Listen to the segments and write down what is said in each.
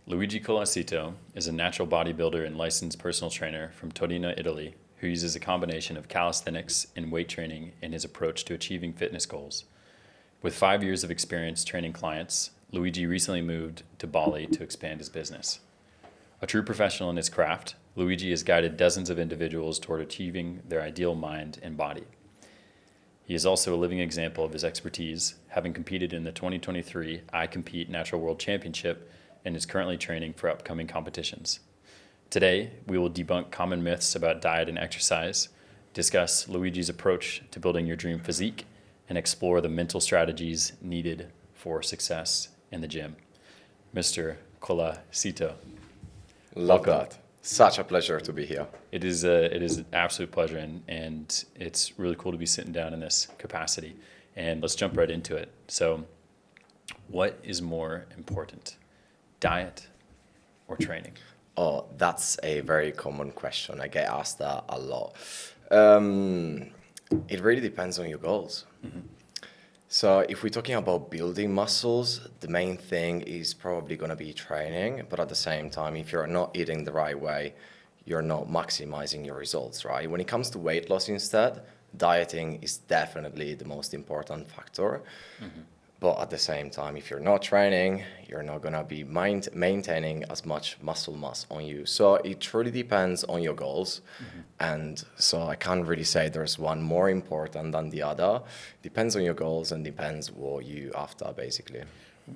Luigi is a natural bodybuilder and licensed personal trainer from Torino, Italy, who uses a combination of calisthenics and weight training in his approach to achieving fitness goals. With 5 years of experience training clients, Luigi recently moved to Bali to expand his business. A true professional in his craft, Luigi has guided dozens of individuals toward achieving their ideal mind and body. He is also a living example of his expertise, having competed in the 2023 I Compete Natural World Championship and is currently training for upcoming competitions. Today, we will debunk common myths about diet and exercise, discuss Luigi's approach to building your dream physique, and explore the mental strategies needed for success in the gym. Mr. Colasito. Love that. Such a pleasure to be here. It is an absolute pleasure, and it's really cool to be sitting down in this capacity. And let's jump right into it. So, what is more important, diet or training? Oh, that's a very common question. I get asked that a lot. It really depends on your goals. Mm-hmm. So if we're talking about building muscles, the main thing is probably going to be training. But at the same time, if you're not eating the right way, you're not maximizing your results, right? When it comes to weight loss instead, dieting is definitely the most important factor. Mm-hmm. But at the same time, if you're not training, you're not going to be maintaining as much muscle mass on you. So it truly depends on your goals. Mm-hmm. And so I can't really say there's one more important than the other. Depends on your goals and depends what you after, basically.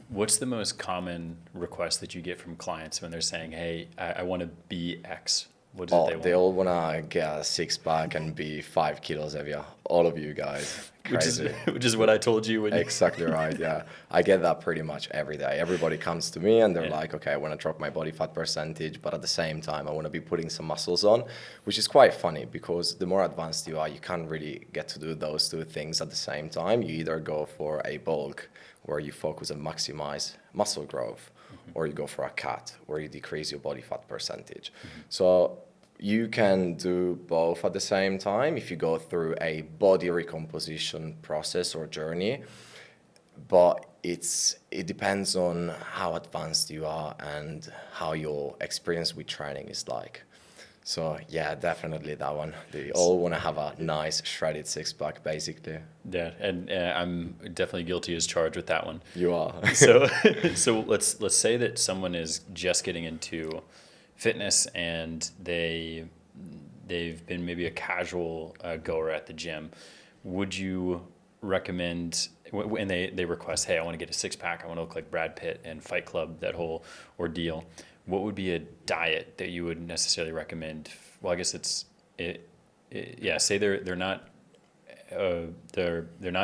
What's the most common request that you get from clients when they're saying, hey, I want to be X? What is it they want? They all want to get a six-pack and be 5 kilos heavier. All of you guys. Crazy. Which is what I told you when you... Exactly right, yeah. I get that pretty much every day. Everybody comes to me and they're like, okay, I want to drop my body fat percentage, but at the same time, I want to be putting some muscles on, which is quite funny because the more advanced you are, you can't really get to do those two things at the same time. You either go for a bulk where you focus and maximize muscle growth, or you go for a cut where you decrease your body fat percentage. So you can do both at the same time if you go through a body recomposition process or journey, but it depends on how advanced you are and how your experience with training is like. So yeah, definitely that one. They all want to have a nice shredded six-pack, basically. Yeah, and I'm definitely guilty as charged with that one. You are. So let's say that someone is just getting into fitness and they've been maybe a casual goer at the gym. Would you recommend, when they request, hey, I want to get a six-pack, I want to look like Brad Pitt and Fight Club, that whole ordeal, what would be a diet that you would necessarily recommend? Well, I guess say they're not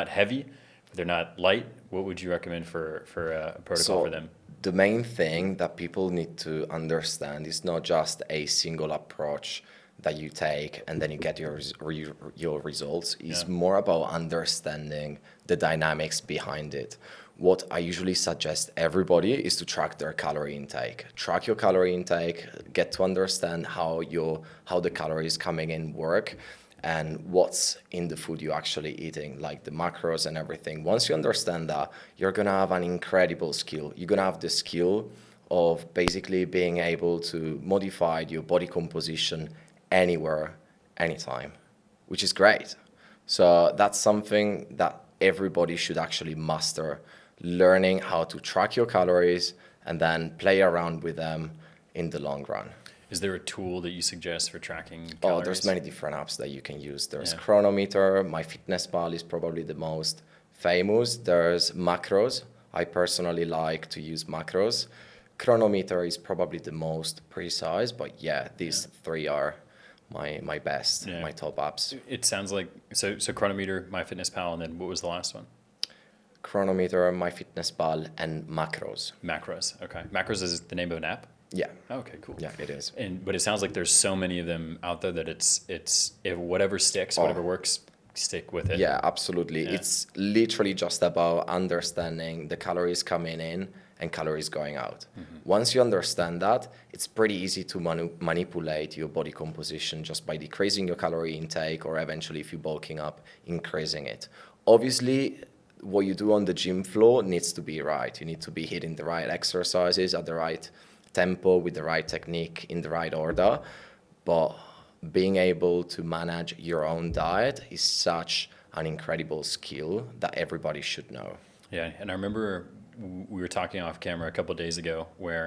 heavy, but they're not light. What would you recommend for a protocol for them? The main thing that people need to understand is not just a single approach that you take and then you get your results. It's more about understanding the dynamics behind it. What I usually suggest everybody is to track their calorie intake. Track your calorie intake, get to understand how the calories coming in work and what's in the food you're actually eating, like the macros and everything. Once you understand that, you're going to have an incredible skill. You're going to have the skill of basically being able to modify your body composition anywhere, anytime, which is great. So that's something that everybody should actually master, learning how to track your calories and then play around with them in the long run. Is there a tool that you suggest for tracking calories? Oh, there's many different apps that you can use. There's Chronometer. MyFitnessPal is probably the most famous. There's Macros. I personally like to use Macros. Chronometer is probably the most precise, but these three are my best, my top apps. It sounds like, so Chronometer, MyFitnessPal, and then what was the last one? Chronometer, MyFitnessPal, and Macros. Macros, okay. Macros is the name of an app? Yeah. Okay, cool. Yeah, it is. But it sounds like there's so many of them out there that it's if whatever sticks, whatever works, stick with it. Yeah, absolutely. Yeah. It's literally just about understanding the calories coming in and calories going out. Mm-hmm. Once you understand that, it's pretty easy to manipulate your body composition just by decreasing your calorie intake or eventually if you're bulking up, increasing it. Obviously, what you do on the gym floor needs to be right. You need to be hitting the right exercises at the right tempo, with the right technique, in the right order. But being able to manage your own diet is such an incredible skill that everybody should know. Yeah, and I remember we were talking off camera a couple of days ago where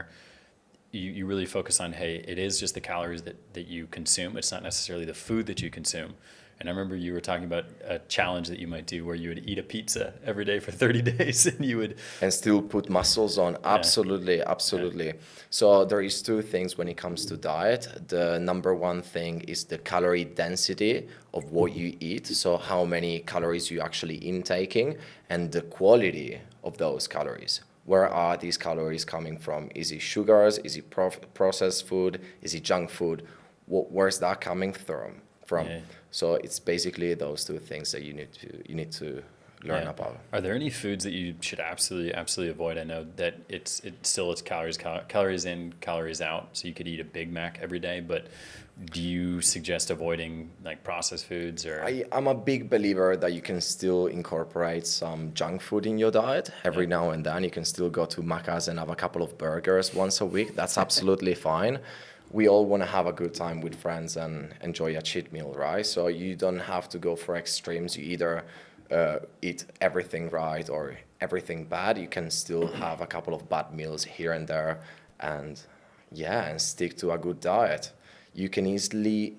you really focus on, hey, it is just the calories that you consume. It's not necessarily the food that you consume. And I remember you were talking about a challenge that you might do where you would eat a pizza every day for 30 days and you would... And still put muscles on. Absolutely, absolutely. Yeah. So there is two things when it comes to diet. The number one thing is the calorie density of what you eat. So how many calories you actually intaking, and the quality of those calories. Where are these calories coming from? Is it sugars? Is it processed food? Is it junk food? Where's that coming from? Yeah. So it's basically those two things that you need to learn about. Are there any foods that you should absolutely avoid? I know that it's calories in, calories out. So you could eat a Big Mac every day, but do you suggest avoiding like processed foods? Or I'm a big believer that you can still incorporate some junk food in your diet every now and then. You can still go to Macca's and have a couple of burgers once a week. That's absolutely fine. We all want to have a good time with friends and enjoy a cheat meal, right? So you don't have to go for extremes. You either eat everything right or everything bad. You can still have a couple of bad meals here and there, and stick to a good diet. You can easily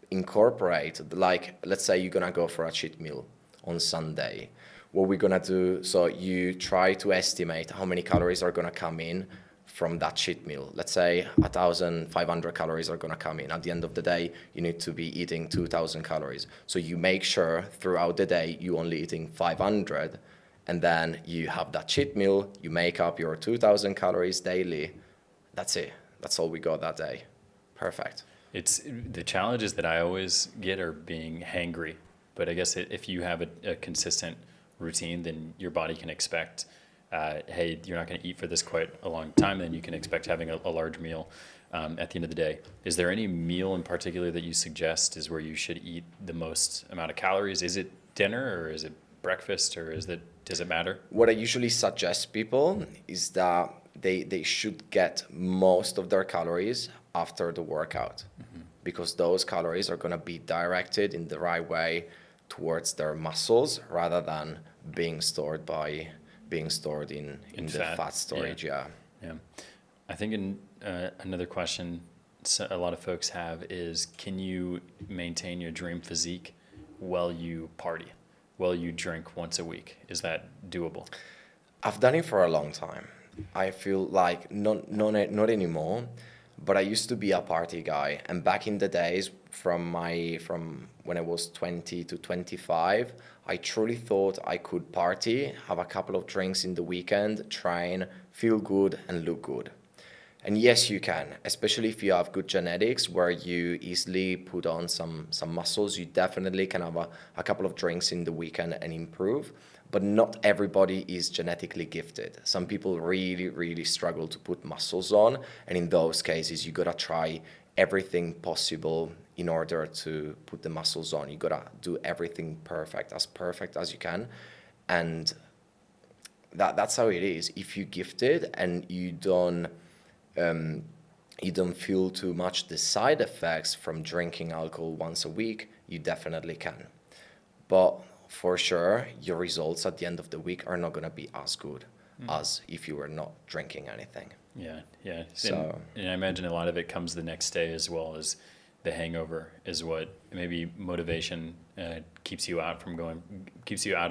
incorporate, like, let's say you're gonna go for a cheat meal on Sunday. What we're gonna do, so you try to estimate how many calories are gonna come in from that cheat meal. Let's say 1,500 calories are gonna come in. At the end of the day, you need to be eating 2,000 calories. So you make sure throughout the day you only eating 500, and then you have that cheat meal, you make up your 2,000 calories daily. That's it. That's all we got that day. Perfect. It's the challenges that I always get are being hangry, but I guess if you have a consistent routine, then your body can expect, hey, you're not going to eat for this quite a long time, then you can expect having a large meal at the end of the day. Is there any meal in particular that you suggest is where you should eat the most amount of calories? Is it dinner or is it breakfast, or does it matter? What I usually suggest people is that they should get most of their calories after the workout, because those calories are going to be directed in the right way towards their muscles rather than being stored in the fat storage. Yeah. I think another question a lot of folks have is, can you maintain your dream physique while you party, while you drink once a week? Is that doable? I've done it for a long time. I feel like not anymore, but I used to be a party guy. And back in the days, from when I was 20 to 25, I truly thought I could party, have a couple of drinks in the weekend, train, feel good, and look good. And yes, you can, especially if you have good genetics where you easily put on some muscles. You definitely can have a couple of drinks in the weekend and improve. But not everybody is genetically gifted. Some people really, really struggle to put muscles on. And in those cases, you gotta try everything possible in order to put the muscles on. You gotta do everything perfect as you can. And that's how it is. If you're gifted and you don't feel too much the side effects from drinking alcohol once a week, you definitely can. But for sure, your results at the end of the week are not going to be as good as if you were not drinking anything. Yeah. So, and I imagine a lot of it comes the next day, as well as the hangover is what maybe motivation keeps you out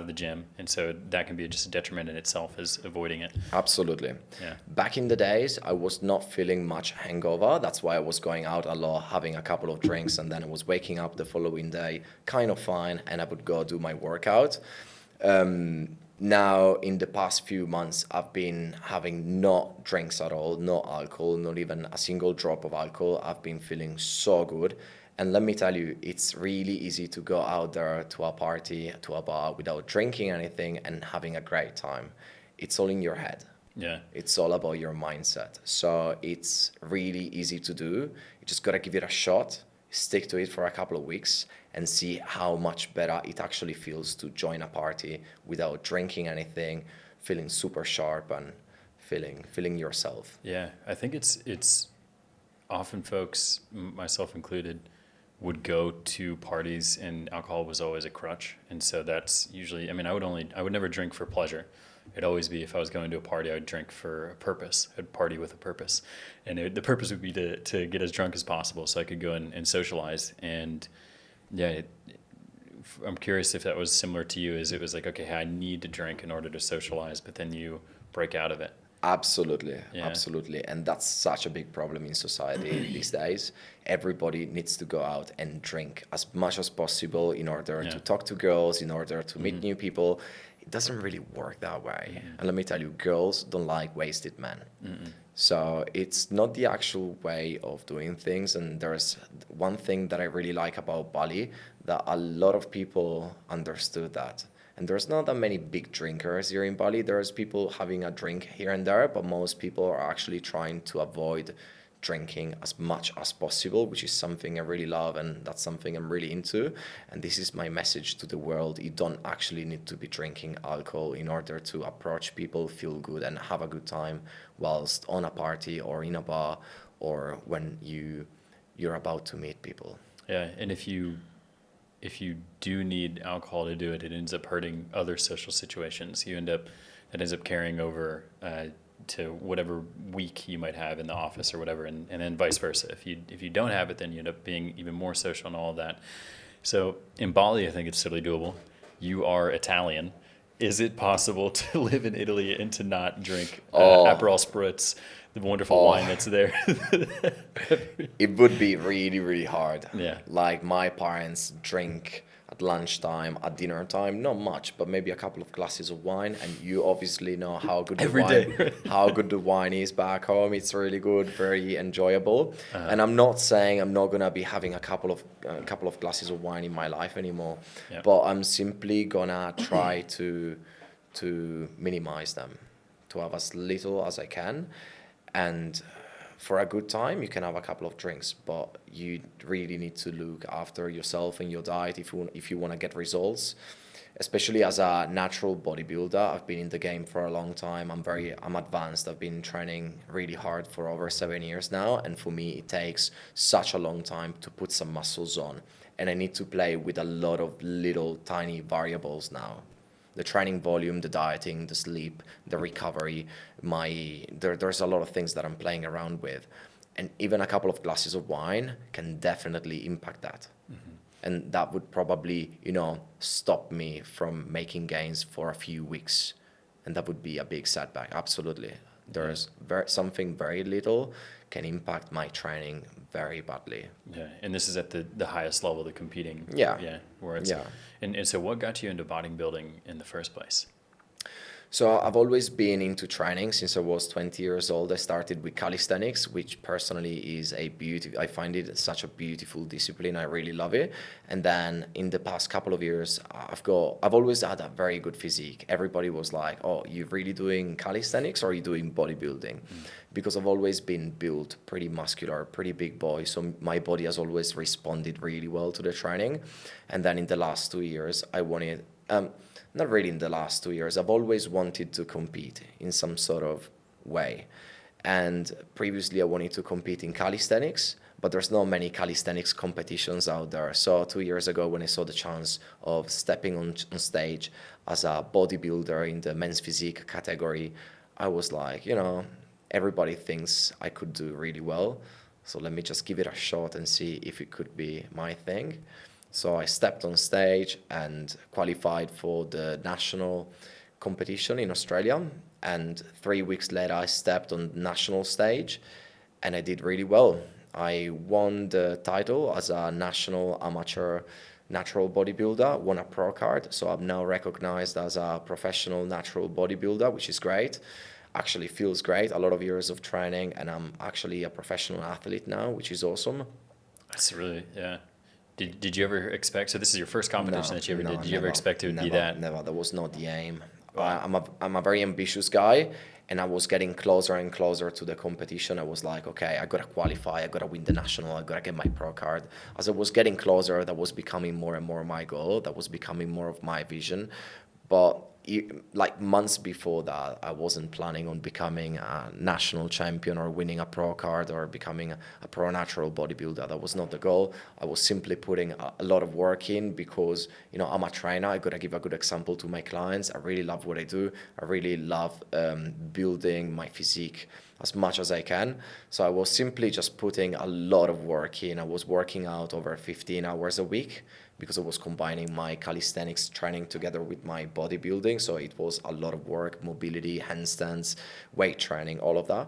of the gym, and so that can be just a detriment in itself, is avoiding it. Absolutely. Yeah. Back in the days, I was not feeling much hangover. That's why I was going out a lot, having a couple of drinks, and then I was waking up the following day kind of fine, and I would go do my workout. Now, in the past few months, I've been having no drinks at all, no alcohol, not even a single drop of alcohol. I've been feeling so good. And let me tell you, it's really easy to go out there to a party, to a bar without drinking anything and having a great time. It's all in your head. Yeah. It's all about your mindset. So it's really easy to do. You just got to give it a shot, stick to it for a couple of weeks, and see how much better it actually feels to join a party without drinking anything, feeling super sharp and feeling yourself. Yeah, I think it's often folks, myself included, would go to parties and alcohol was always a crutch. And so that's usually, I mean, I would never drink for pleasure. It'd always be, if I was going to a party, I would drink for a purpose. I'd party with a purpose. And the purpose would be to get as drunk as possible so I could go and socialize. And yeah, I'm curious if that was similar to you, is it was like, okay, I need to drink in order to socialize, but then you break out of it. Absolutely, Yeah. absolutely. And that's such a big problem in society these days. Everybody needs to go out and drink as much as possible in order Yeah. to talk to girls, in order to meet new people. It doesn't really work that way. And let me tell you, girls don't like wasted men. So it's not the actual way of doing things. And there's one thing that I really like about Bali, that a lot of people understood that. And there's not that many big drinkers here in Bali. There's people having a drink here and there, but most people are actually trying to avoid drinking as much as possible, which is something I really love, and that's something I'm really into. And this is my message to the world. You don't actually need to be drinking alcohol in order to approach people, feel good, and have a good time whilst on a party or in a bar or when you're about to meet people. Yeah, and if you do need alcohol to do it, it ends up hurting other social situations. It ends up carrying over to whatever week you might have in the office or whatever, and then vice versa. If you don't have it, then you end up being even more social and all of that. So in Bali, I think it's totally doable. You are Italian. Is it possible to live in Italy and to not drink Aperol Spritz, the wonderful wine that's there? It would be really, really hard. Yeah. Like my parents drink at lunchtime, at dinner time, not much, but maybe a couple of glasses of wine. And you obviously know how good Every day. how good the wine is back home. It's really good, very enjoyable. And I'm not saying I'm not gonna be having a couple of glasses of wine in my life anymore, Yeah. but I'm simply gonna try to minimize them, to have as little as I can. And for a good time, you can have a couple of drinks, but you really need to look after yourself and your diet if you want to get results. Especially as a natural bodybuilder, I've been in the game for a long time. I'm advanced. I've been training really hard for over 7 years now, and for me, it takes such a long time to put some muscles on, and I need to play with a lot of little tiny variables now. The training volume, the dieting, the sleep, the recovery, there's a lot of things that I'm playing around with. And even a couple of glasses of wine can definitely impact that. And that would probably, stop me from making gains for a few weeks. And that would be a big setback, absolutely. There's something very little can impact my training very badly. Yeah, and this is at the highest level, the competing. Yeah. Where it's, Yeah. And so what got you into bodybuilding in the first place? So I've always been into training since I was 20 years old. I started with calisthenics, which personally is I find it such a beautiful discipline. I really love it. And then in the past couple of years, I've always had a very good physique. Everybody was like, "Oh, you're really doing calisthenics or are you doing bodybuilding?" Because I've always been built pretty muscular, pretty big boy. So my body has always responded really well to the training. And then in the last 2 years, I wanted, not really in the last 2 years, I've always wanted to compete in some sort of way. And previously I wanted to compete in calisthenics, but there's not many calisthenics competitions out there. So 2 years ago, when I saw the chance of stepping on stage as a bodybuilder in the men's physique category, I was like, everybody thinks I could do really well. So let me just give it a shot and see if it could be my thing. So I stepped on stage and qualified for the national competition in Australia. And 3 weeks later, I stepped on the national stage and I did really well. I won the title as a national amateur natural bodybuilder, won a pro card. So I'm now recognized as a professional natural bodybuilder, which is great. Actually feels great. A lot of years of training, and I'm actually a professional athlete now, which is awesome. That's really, yeah. Did you ever expect, so this is your first competition that you ever did. Did you ever Never, expect it would be never, that? Never. That was not the aim. Wow. I'm a very ambitious guy, and I was getting closer and closer to the competition. I was like, okay, I gotta qualify, I gotta win the national, I gotta get my pro card. As I was getting closer, that was becoming more and more my goal. That was becoming more of my vision. But like months before that, I wasn't planning on becoming a national champion or winning a pro card or becoming a pro natural bodybuilder. That was not the goal. I was simply putting a lot of work in because, you know, I'm a trainer. I got to give a good example to my clients. I really love what I do. I really love building my physique as much as I can. So I was simply just putting a lot of work in. I was working out over 15 hours a week because I was combining my calisthenics training together with my bodybuilding. So it was a lot of work, mobility, handstands, weight training, all of that.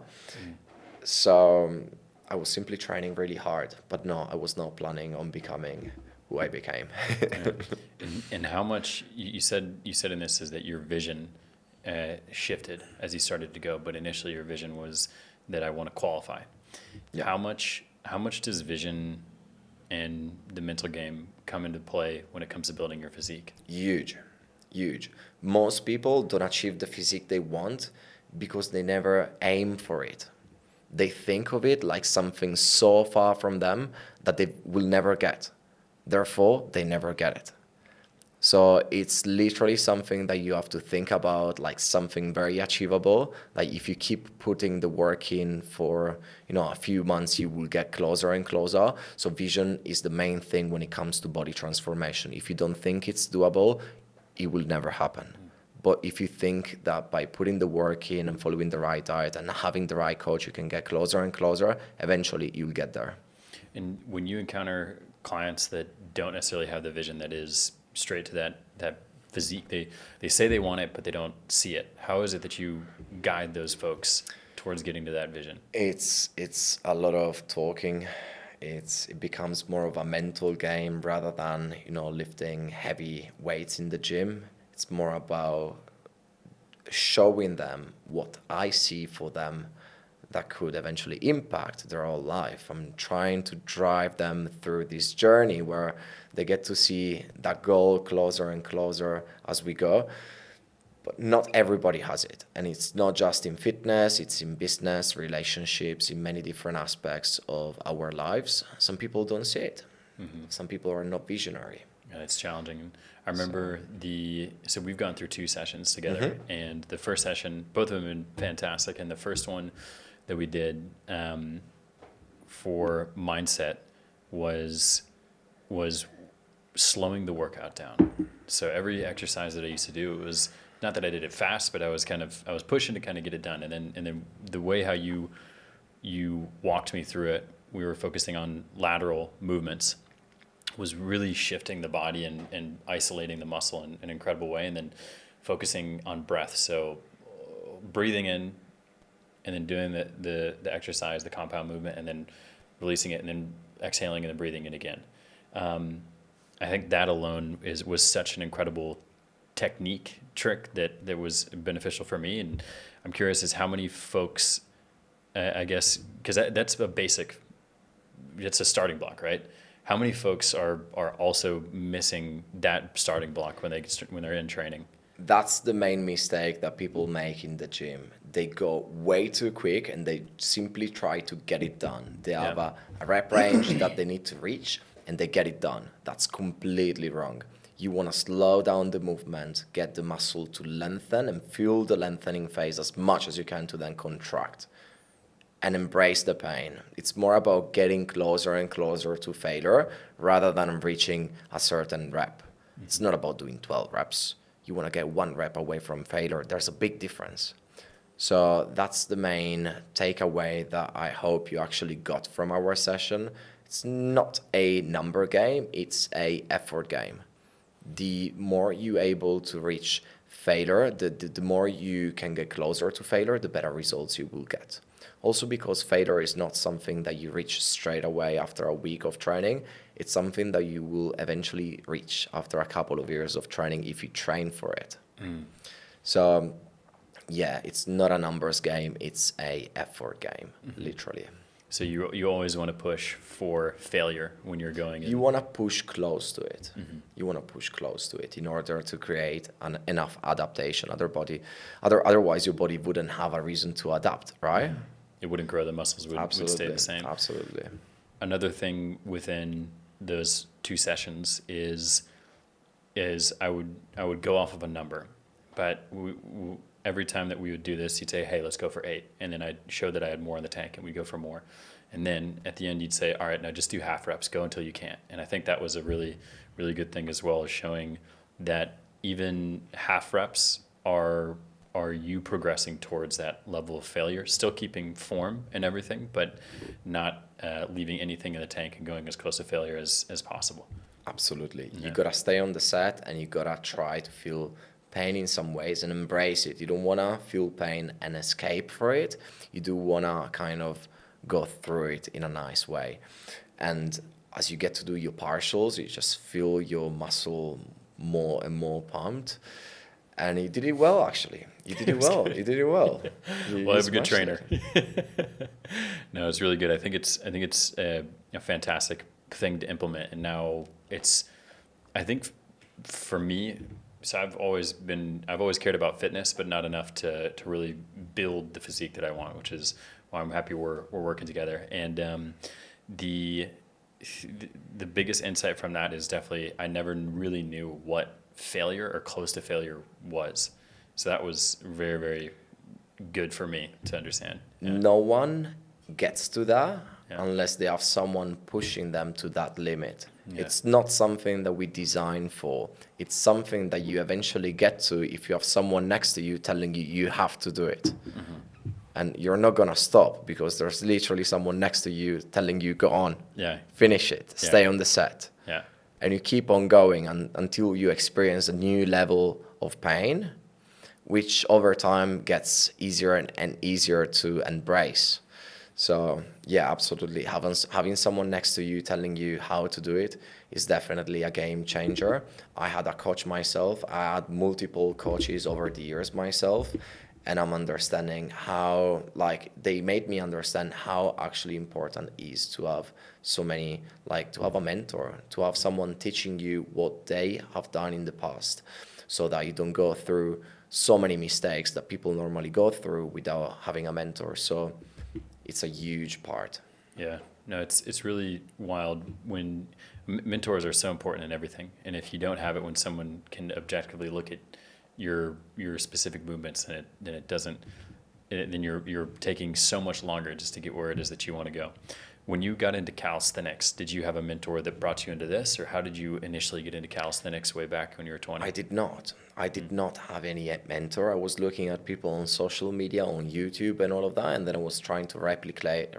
So I was simply training really hard, but no, I was not planning on becoming who I became. Yeah. And how much you said in this is that your vision shifted as you started to go, but initially your vision was that I want to qualify. Yeah. How much does vision and the mental game come into play when it comes to building your physique? Huge. Most people don't achieve the physique they want because they never aim for it. They think of it like something so far from them that they will never get. Therefore, they never get it. So it's literally something that you have to think about, like something very achievable. Like if you keep putting the work in for, you know, a few months, you will get closer and closer. So vision is the main thing when it comes to body transformation. If you don't think it's doable, it will never happen. But if you think that by putting the work in and following the right diet and having the right coach, you can get closer and closer, eventually you'll get there. And when you encounter clients that don't necessarily have the vision that is straight to that physique, they say they want it, but they don't see it. How is it that you guide those folks towards getting to that vision? It's a lot of talking. It becomes more of a mental game rather than, you know, lifting heavy weights in the gym. It's more about showing them what I see for them that could eventually impact their whole life. I'm trying to drive them through this journey where they get to see that goal closer and closer as we go. But not everybody has it. And it's not just in fitness, it's in business, relationships, in many different aspects of our lives. Some people don't see it. Mm-hmm. Some people are not visionary. Yeah, it's challenging. I remember so we've gone through 2 sessions together, mm-hmm. and the first session, both of them have been fantastic. And the first one that we did for mindset was slowing the workout down. So every exercise that I used to do, it was not that I did it fast, but I was pushing to kind of get it done. And then the way how you walked me through it, we were focusing on lateral movements, was really shifting the body and isolating the muscle in an incredible way, and then focusing on breath. So breathing in and then doing the exercise, the compound movement, and then releasing it, and then exhaling and then breathing in again. I think that alone was such an incredible technique trick that was beneficial for me. And I'm curious as how many folks, I guess, because that's a basic, it's a starting block, right? How many folks are also missing that starting block when they're in training? That's the main mistake that people make in the gym. They go way too quick and they simply try to get it done. They have a rep range that they need to reach and they get it done. That's completely wrong. You want to slow down the movement, get the muscle to lengthen and feel the lengthening phase as much as you can to then contract and embrace the pain. It's more about getting closer and closer to failure rather than reaching a certain rep. It's not about doing 12 reps. You want to get 1 rep away from failure. There's a big difference. So that's the main takeaway that I hope you actually got from our session. It's not a number game, it's a effort game. The more you're able to reach failure, the more you can get closer to failure, the better results you will get. Also because failure is not something that you reach straight away after a week of training. It's something that you will eventually reach after a couple of years of training if you train for it. So yeah, it's not a numbers game, it's a effort game, literally. So you always want to push for failure when you're going in. You want to push close to it. You want to push close to it in order to create enough adaptation. Otherwise, your body wouldn't have a reason to adapt, right? It wouldn't grow. The muscles would stay the same. Absolutely. Another thing within those 2 sessions is I would go off of a number. but every time that we would do this, he'd say, hey, let's go for 8. And then I'd show that I had more in the tank and we'd go for more. And then at the end, you'd say, all right, now just do half reps, go until you can't. And I think that was a really, really good thing as well, as showing that even half reps are you progressing towards that level of failure, still keeping form and everything, but not leaving anything in the tank and going as close to failure as possible. Absolutely. Yeah. You gotta stay on the set and you gotta try to feel pain in some ways and embrace it. You don't wanna feel pain and escape for it. You do wanna kind of go through it in a nice way. And as you get to do your partials, you just feel your muscle more and more pumped. And you did it well, actually. You did it well. You did it well. Well, I have a good trainer. No, it's really good. I think it's a fantastic thing to implement. And now I think for me, so I've always cared about fitness, but not enough to really build the physique that I want, which is why I'm happy we're working together. And the biggest insight from that is definitely I never really knew what failure or close to failure was. So that was very, very good for me to understand. Yeah. No one gets to that unless they have someone pushing them to that limit. Yeah. It's not something that we design for. It's something that you eventually get to if you have someone next to you telling you you have to do it. Mm-hmm. And you're not going to stop because there's literally someone next to you telling you, go on, finish it, stay on the set. Yeah. And you keep on going until you experience a new level of pain, which over time gets easier and easier to embrace. So yeah, absolutely. Having someone next to you telling you how to do it is definitely a game changer. I had a coach myself. I had multiple coaches over the years myself. And I'm understanding how, they made me understand how actually important it is to have so many, to have a mentor, to have someone teaching you what they have done in the past so that you don't go through so many mistakes that people normally go through without having a mentor. So it's a huge part. Yeah, no, it's really wild when mentors are so important in everything. And if you don't have it, when someone can objectively look at your specific movements, and then you're taking so much longer just to get where it is that you want to go. When you got into calisthenics, did you have a mentor that brought you into this, or how did you initially get into calisthenics way back when you were 20? I did not have any mentor. I was looking at people on social media, on YouTube and all of that, and then I was trying to replicate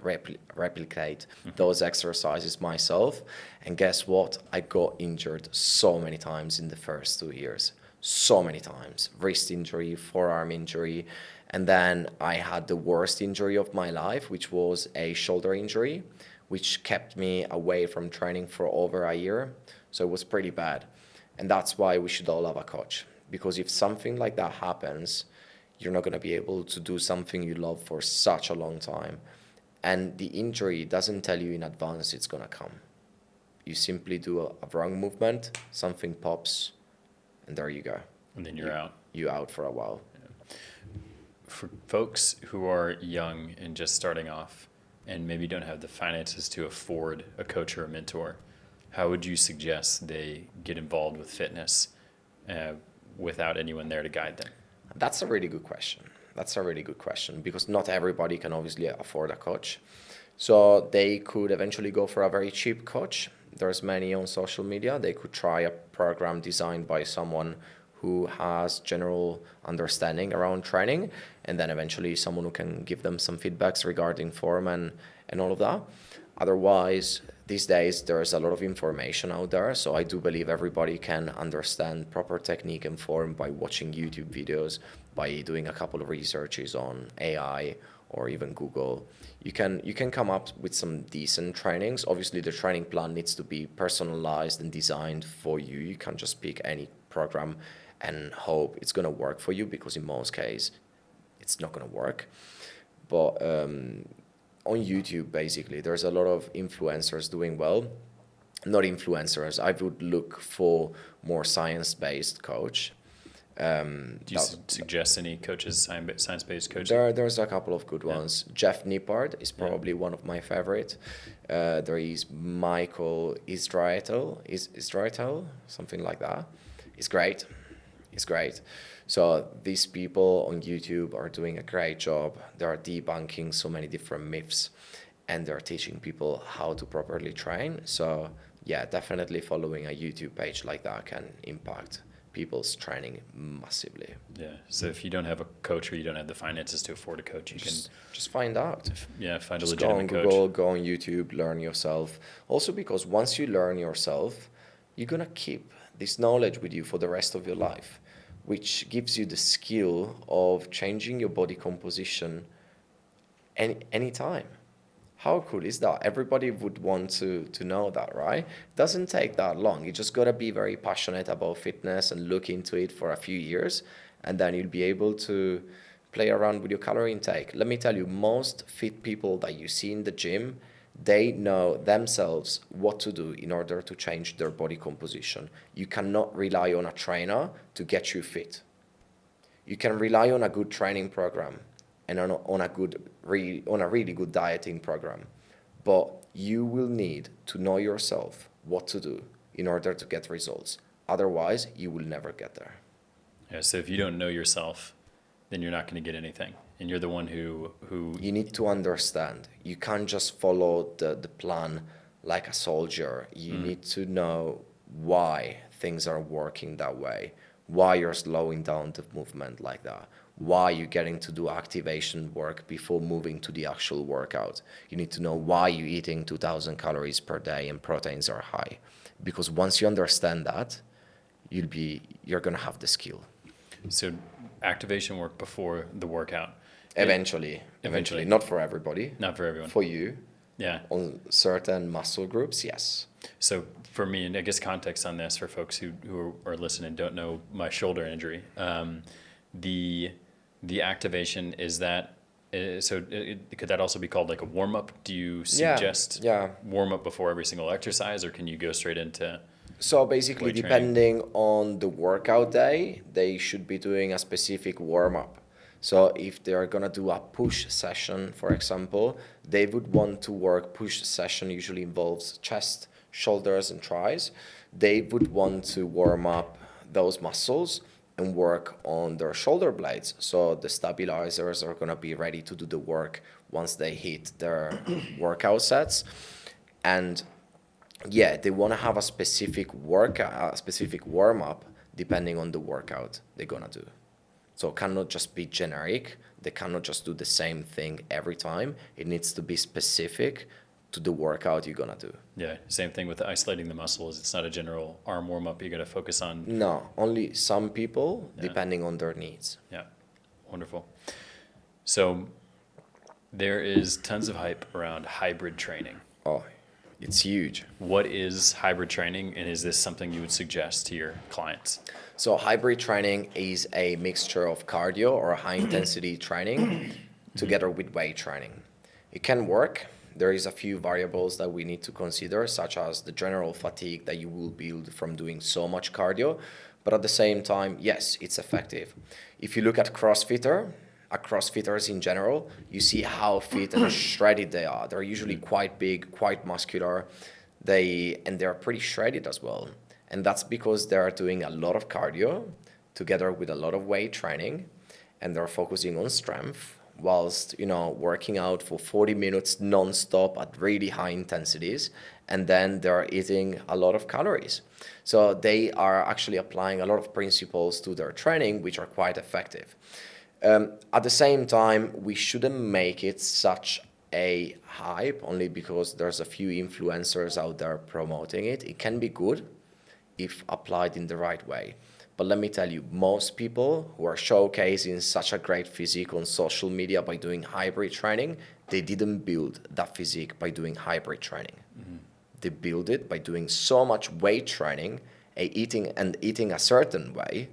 those exercises myself. And guess what? I got injured so many times in the first 2 years. So many times. Wrist injury, forearm injury. And then I had the worst injury of my life, which was a shoulder injury, which kept me away from training for over a year. So it was pretty bad. And that's why we should all have a coach. Because if something like that happens, you're not going to be able to do something you love for such a long time. And the injury doesn't tell you in advance it's going to come. You simply do a wrong movement, something pops, and there you go. And then you're out. You're out for a while. Yeah. For folks who are young and just starting off and maybe don't have the finances to afford a coach or a mentor, how would you suggest they get involved with fitness without anyone there to guide them? That's a really good question. Because not everybody can obviously afford a coach. So they could eventually go for a very cheap coach. There's many on social media. They could try a program designed by someone who has general understanding around training, and then eventually someone who can give them some feedbacks regarding form and all of that. Otherwise, these days there's a lot of information out there, so I do believe everybody can understand proper technique and form by watching YouTube videos, by doing a couple of researches on AI or even Google. You can come up with some decent trainings. Obviously, the training plan needs to be personalized and designed for you. You can't just pick any program and hope it's going to work for you, because in most cases, it's not going to work. But on YouTube, basically, there's a lot of influencers doing well. Not influencers. I would look for more science-based coach. Do you suggest any coaches, science-based coaches? There's a couple of good ones. Jeff Nippard is probably one of my favorite. There is Michael Israetel, something like that. It's great. It's great. So these people on YouTube are doing a great job. They are debunking so many different myths, and they're teaching people how to properly train. So yeah, definitely following a YouTube page like that can impact people's training massively. Yeah. So if you don't have a coach or you don't have the finances to afford a coach, you Just find out. find a Just go on legitimate coach. Google, go on YouTube, learn yourself. Also, because once you learn yourself, you're gonna keep this knowledge with you for the rest of your life, which gives you the skill of changing your body composition anytime. How cool is that? Everybody would want to know that, right? It doesn't take that long. You just gotta be very passionate about fitness and look into it for a few years, and then you'll be able to play around with your calorie intake. Let me tell you, most fit people that you see in the gym, they know themselves what to do in order to change their body composition. You cannot rely on a trainer to get you fit. You can rely on a good training program and on a really good dieting program, but you will need to know yourself what to do in order to get results. Otherwise, you will never get there. Yeah. So if you don't know yourself, then you're not going to get anything, and you're the one who You need to understand. You can't just follow the plan like a soldier. You need to know why things are working that way, why you're slowing down the movement like that, why you're getting to do activation work before moving to the actual workout. You need to know why you're eating 2,000 calories per day and proteins are high. Because once you understand that, you're gonna have the skill. So activation work before the workout. Eventually, not for everybody. Not for everyone. For you, Yeah. on certain muscle groups, yes. So for me, and I guess context on this for folks who are listening don't know my shoulder injury. The activation is that. Could that also be called like a warm up? Do you suggest warm up before every single exercise, or can you go straight into? So basically, weight training? depending on the workout day, they should be doing a specific warm up. So if they are gonna do a push session, for example, they would want to work. Push session usually involves chest, shoulders, and tries. They would want to warm up those muscles and work on their shoulder blades. So the stabilizers are gonna be ready to do the work once they hit their workout sets. And yeah, they want to have a specific workout, a specific warm up, depending on the workout they're gonna do. So it cannot just be generic. They cannot just do the same thing every time. It needs to be specific to the workout you're gonna do. Yeah, same thing with isolating the muscles. It's not a general arm warm up. You're gonna focus on. No, only some people, depending on their needs. Yeah, wonderful. So there is tons of hype around hybrid training. Oh, it's huge. What is hybrid training, and is this something you would suggest to your clients? So hybrid training is a mixture of cardio or high intensity training together with weight training. It can work. There is a few variables that we need to consider, such as the general fatigue that you will build from doing so much cardio. But at the same time, yes, it's effective. If you look at CrossFitters in general, you see how fit and shredded they are. They're usually quite big, quite muscular. They're pretty shredded as well. And that's because they're doing a lot of cardio together with a lot of weight training, and they're focusing on strength whilst, working out for 40 minutes non-stop at really high intensities, and then they're eating a lot of calories. So they are actually applying a lot of principles to their training, which are quite effective. At the same time, we shouldn't make it such a hype only because there's a few influencers out there promoting it. It can be good if applied in the right way. But let me tell you, most people who are showcasing such a great physique on social media by doing hybrid training, they didn't build that physique by doing hybrid training. Mm-hmm. They built it by doing so much weight training, eating a certain way,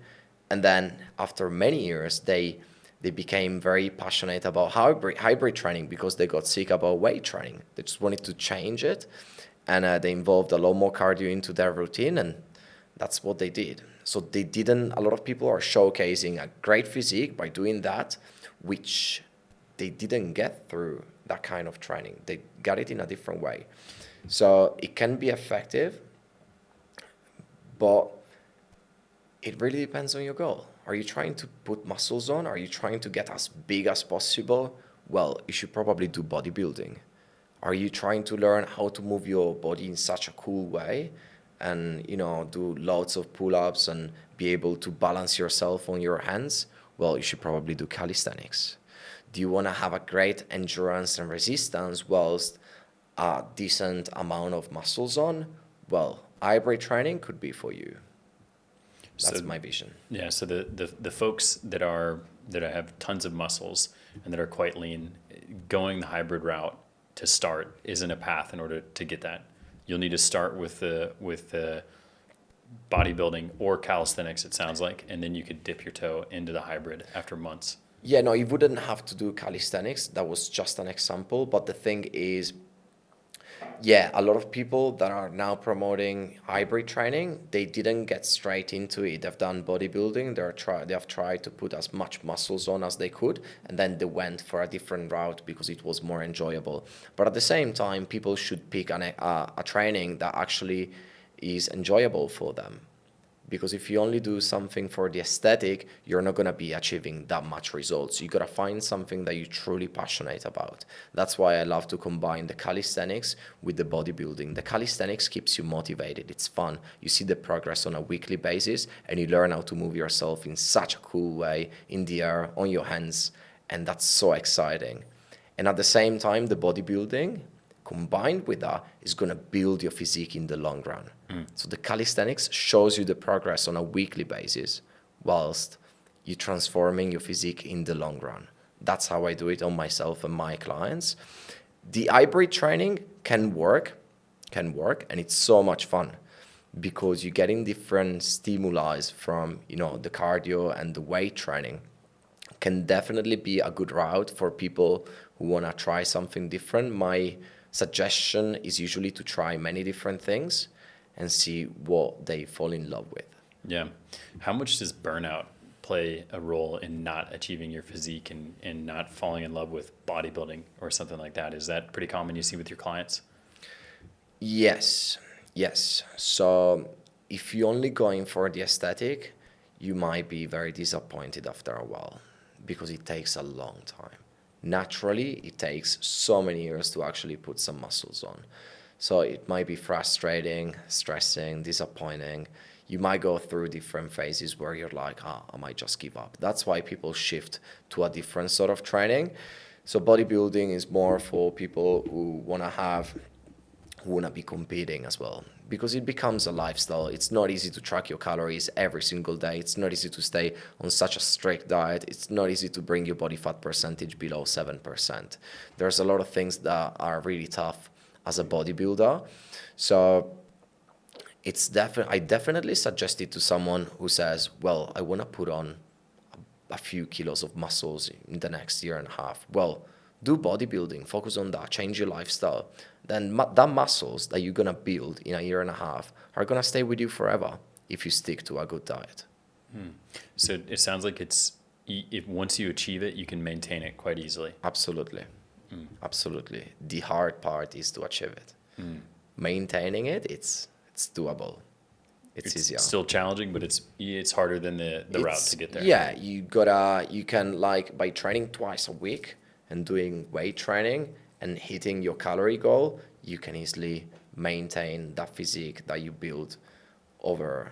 and then after many years, they became very passionate about hybrid training because they got sick about weight training. They just wanted to change it, and they involved a lot more cardio into their routine, and that's what they did. So a lot of people are showcasing a great physique by doing that, which they didn't get through that kind of training. They got it in a different way. So it can be effective, but It really depends on your goal. Are you trying to put muscles on? Are you trying to get as big as possible? Well, you should probably do bodybuilding. Are you trying to learn how to move your body in such a cool way and, do lots of pull-ups and be able to balance yourself on your hands? Well, you should probably do calisthenics. Do you want to have a great endurance and resistance whilst a decent amount of muscles on? Well, hybrid training could be for you. That's So, my vision. yeah, so the folks that have tons of muscles and that are quite lean, going the hybrid route to start isn't a path in order to get that. You'll need to start with the bodybuilding or calisthenics, it sounds like, and then you could dip your toe into the hybrid after months. Yeah, no, you wouldn't have to do calisthenics. That was just an example. But the thing is, yeah, a lot of people that are now promoting hybrid training, they didn't get straight into it. They've done bodybuilding. They have tried to put as much muscles on as they could, and then they went for a different route because it was more enjoyable. But at the same time, people should pick a training that actually is enjoyable for them. Because if you only do something for the aesthetic, you're not going to be achieving that much results. You got to find something that you're truly passionate about. That's why I love to combine the calisthenics with the bodybuilding. The calisthenics keeps you motivated. It's fun. You see the progress on a weekly basis, and you learn how to move yourself in such a cool way in the air, on your hands, and that's so exciting. And at the same time, the bodybuilding, combined with that, is going to build your physique in the long run. So the calisthenics shows you the progress on a weekly basis whilst you're transforming your physique in the long run. That's how I do it on myself and my clients. The hybrid training can work, and it's so much fun because you're getting different stimuli from, the cardio and the weight training. Can definitely be a good route for people who want to try something different. My suggestion is usually to try many different things and see what they fall in love with. Yeah. How much does burnout play a role in not achieving your physique and not falling in love with bodybuilding or something like that? Is that pretty common you see with your clients? Yes. So if you're only going for the aesthetic, you might be very disappointed after a while because it takes a long time. Naturally, it takes so many years to actually put some muscles on. So it might be frustrating, stressing, disappointing. You might go through different phases where you're like, I might just give up. That's why people shift to a different sort of training. So bodybuilding is more for people who want to be competing as well, because it becomes a lifestyle. It's not easy to track your calories every single day. It's not easy to stay on such a strict diet. It's not easy to bring your body fat percentage below 7%. There's a lot of things that are really tough as a bodybuilder. So I definitely suggest it to someone who says, well, I want to put on a few kilos of muscles in the next year and a half. Well, do bodybuilding, focus on that, change your lifestyle. Then that muscles that you're going to build in a year and a half are going to stay with you forever if you stick to a good diet. So it sounds like if once you achieve it, you can maintain it quite easily. Absolutely. Absolutely. The hard part is to achieve it. Maintaining it, it's doable. It's easier. Still challenging, but it's harder than the route to get there. Yeah, you can, like, by training twice a week and doing weight training and hitting your calorie goal, you can easily maintain that physique that you build over,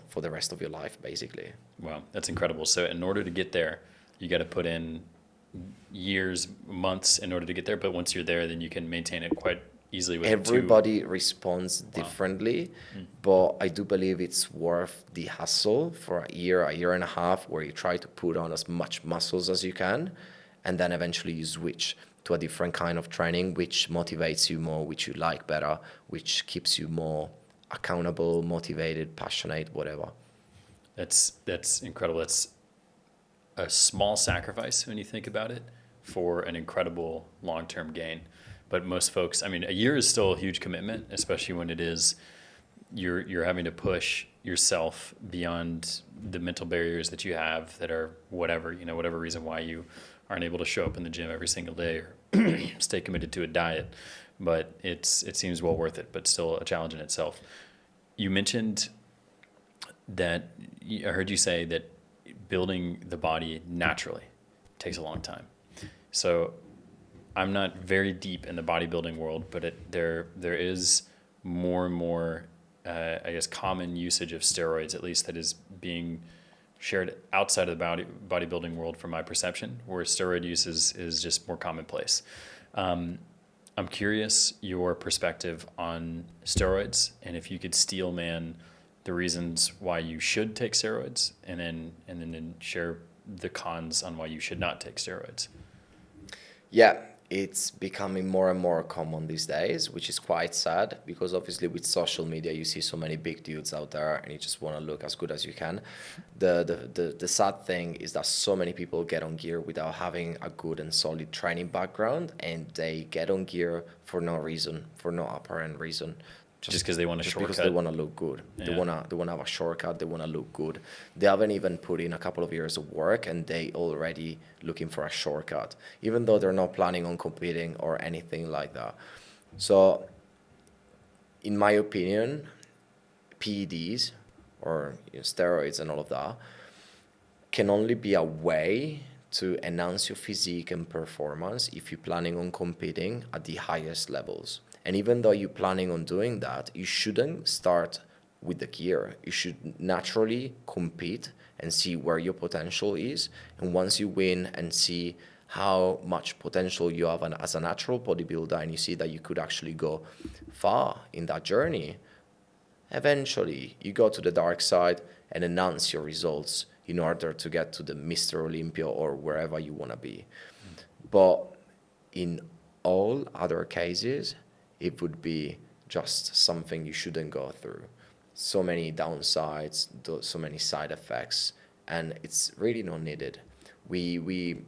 for the rest of your life, basically. Wow, that's incredible. So in order to get there, you got to put in years, months in order to get there. But once you're there, then you can maintain it quite easily. Everybody responds differently, but I do believe it's worth the hustle for a year and a half, where you try to put on as much muscles as you can, and then eventually you switch to a different kind of training, which motivates you more, which you like better, which keeps you more accountable, motivated, passionate, whatever. That's incredible. That's a small sacrifice when you think about it for an incredible long-term gain. But most folks, a year is still a huge commitment, especially when it is you're having to push yourself beyond the mental barriers that you have that are whatever reason why you aren't able to show up in the gym every single day or stay committed to a diet. But it seems well worth it, but still a challenge in itself. You mentioned that I heard you say that building the body naturally takes a long time. So I'm not very deep in the bodybuilding world, but there is more and more, I guess, common usage of steroids, at least that is being shared outside of the bodybuilding world from my perception, where steroid use is just more commonplace. I'm curious your perspective on steroids, and if you could steel man the reasons why you should take steroids, and then share the cons on why you should not take steroids. Yeah, it's becoming more and more common these days, which is quite sad because obviously with social media you see so many big dudes out there and you just want to look as good as you can. The sad thing is that so many people get on gear without having a good and solid training background, and they get on gear for no reason, for no apparent reason. Just because they want a just shortcut. Because they want to look good. Yeah. They want to have a shortcut. They want to look good. They haven't even put in a couple of years of work, and they already looking for a shortcut, even though they're not planning on competing or anything like that. So, in my opinion, PEDs or steroids and all of that can only be a way to enhance your physique and performance if you're planning on competing at the highest levels. And even though you're planning on doing that, you shouldn't start with the gear. You should naturally compete and see where your potential is. And once you win and see how much potential you have as a natural bodybuilder, and you see that you could actually go far in that journey, eventually you go to the dark side and enhance your results in order to get to the Mr. Olympia or wherever you want to be. But in all other cases, it would be just something you shouldn't go through. So many downsides, so many side effects, and it's really not needed. We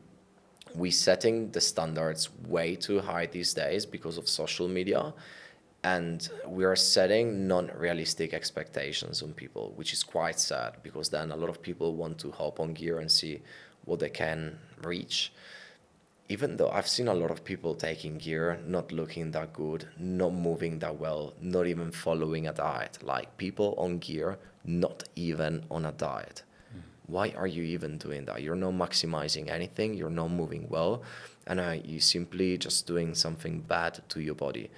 setting the standards way too high these days because of social media, and we are setting non-realistic expectations on people, which is quite sad because then a lot of people want to hop on gear and see what they can reach. Even though I've seen a lot of people taking gear, not looking that good, not moving that well, not even following a diet. Like people on gear, not even on a diet. Why are you even doing that? You're not maximizing anything, you're not moving well, and you're simply just doing something bad to your body.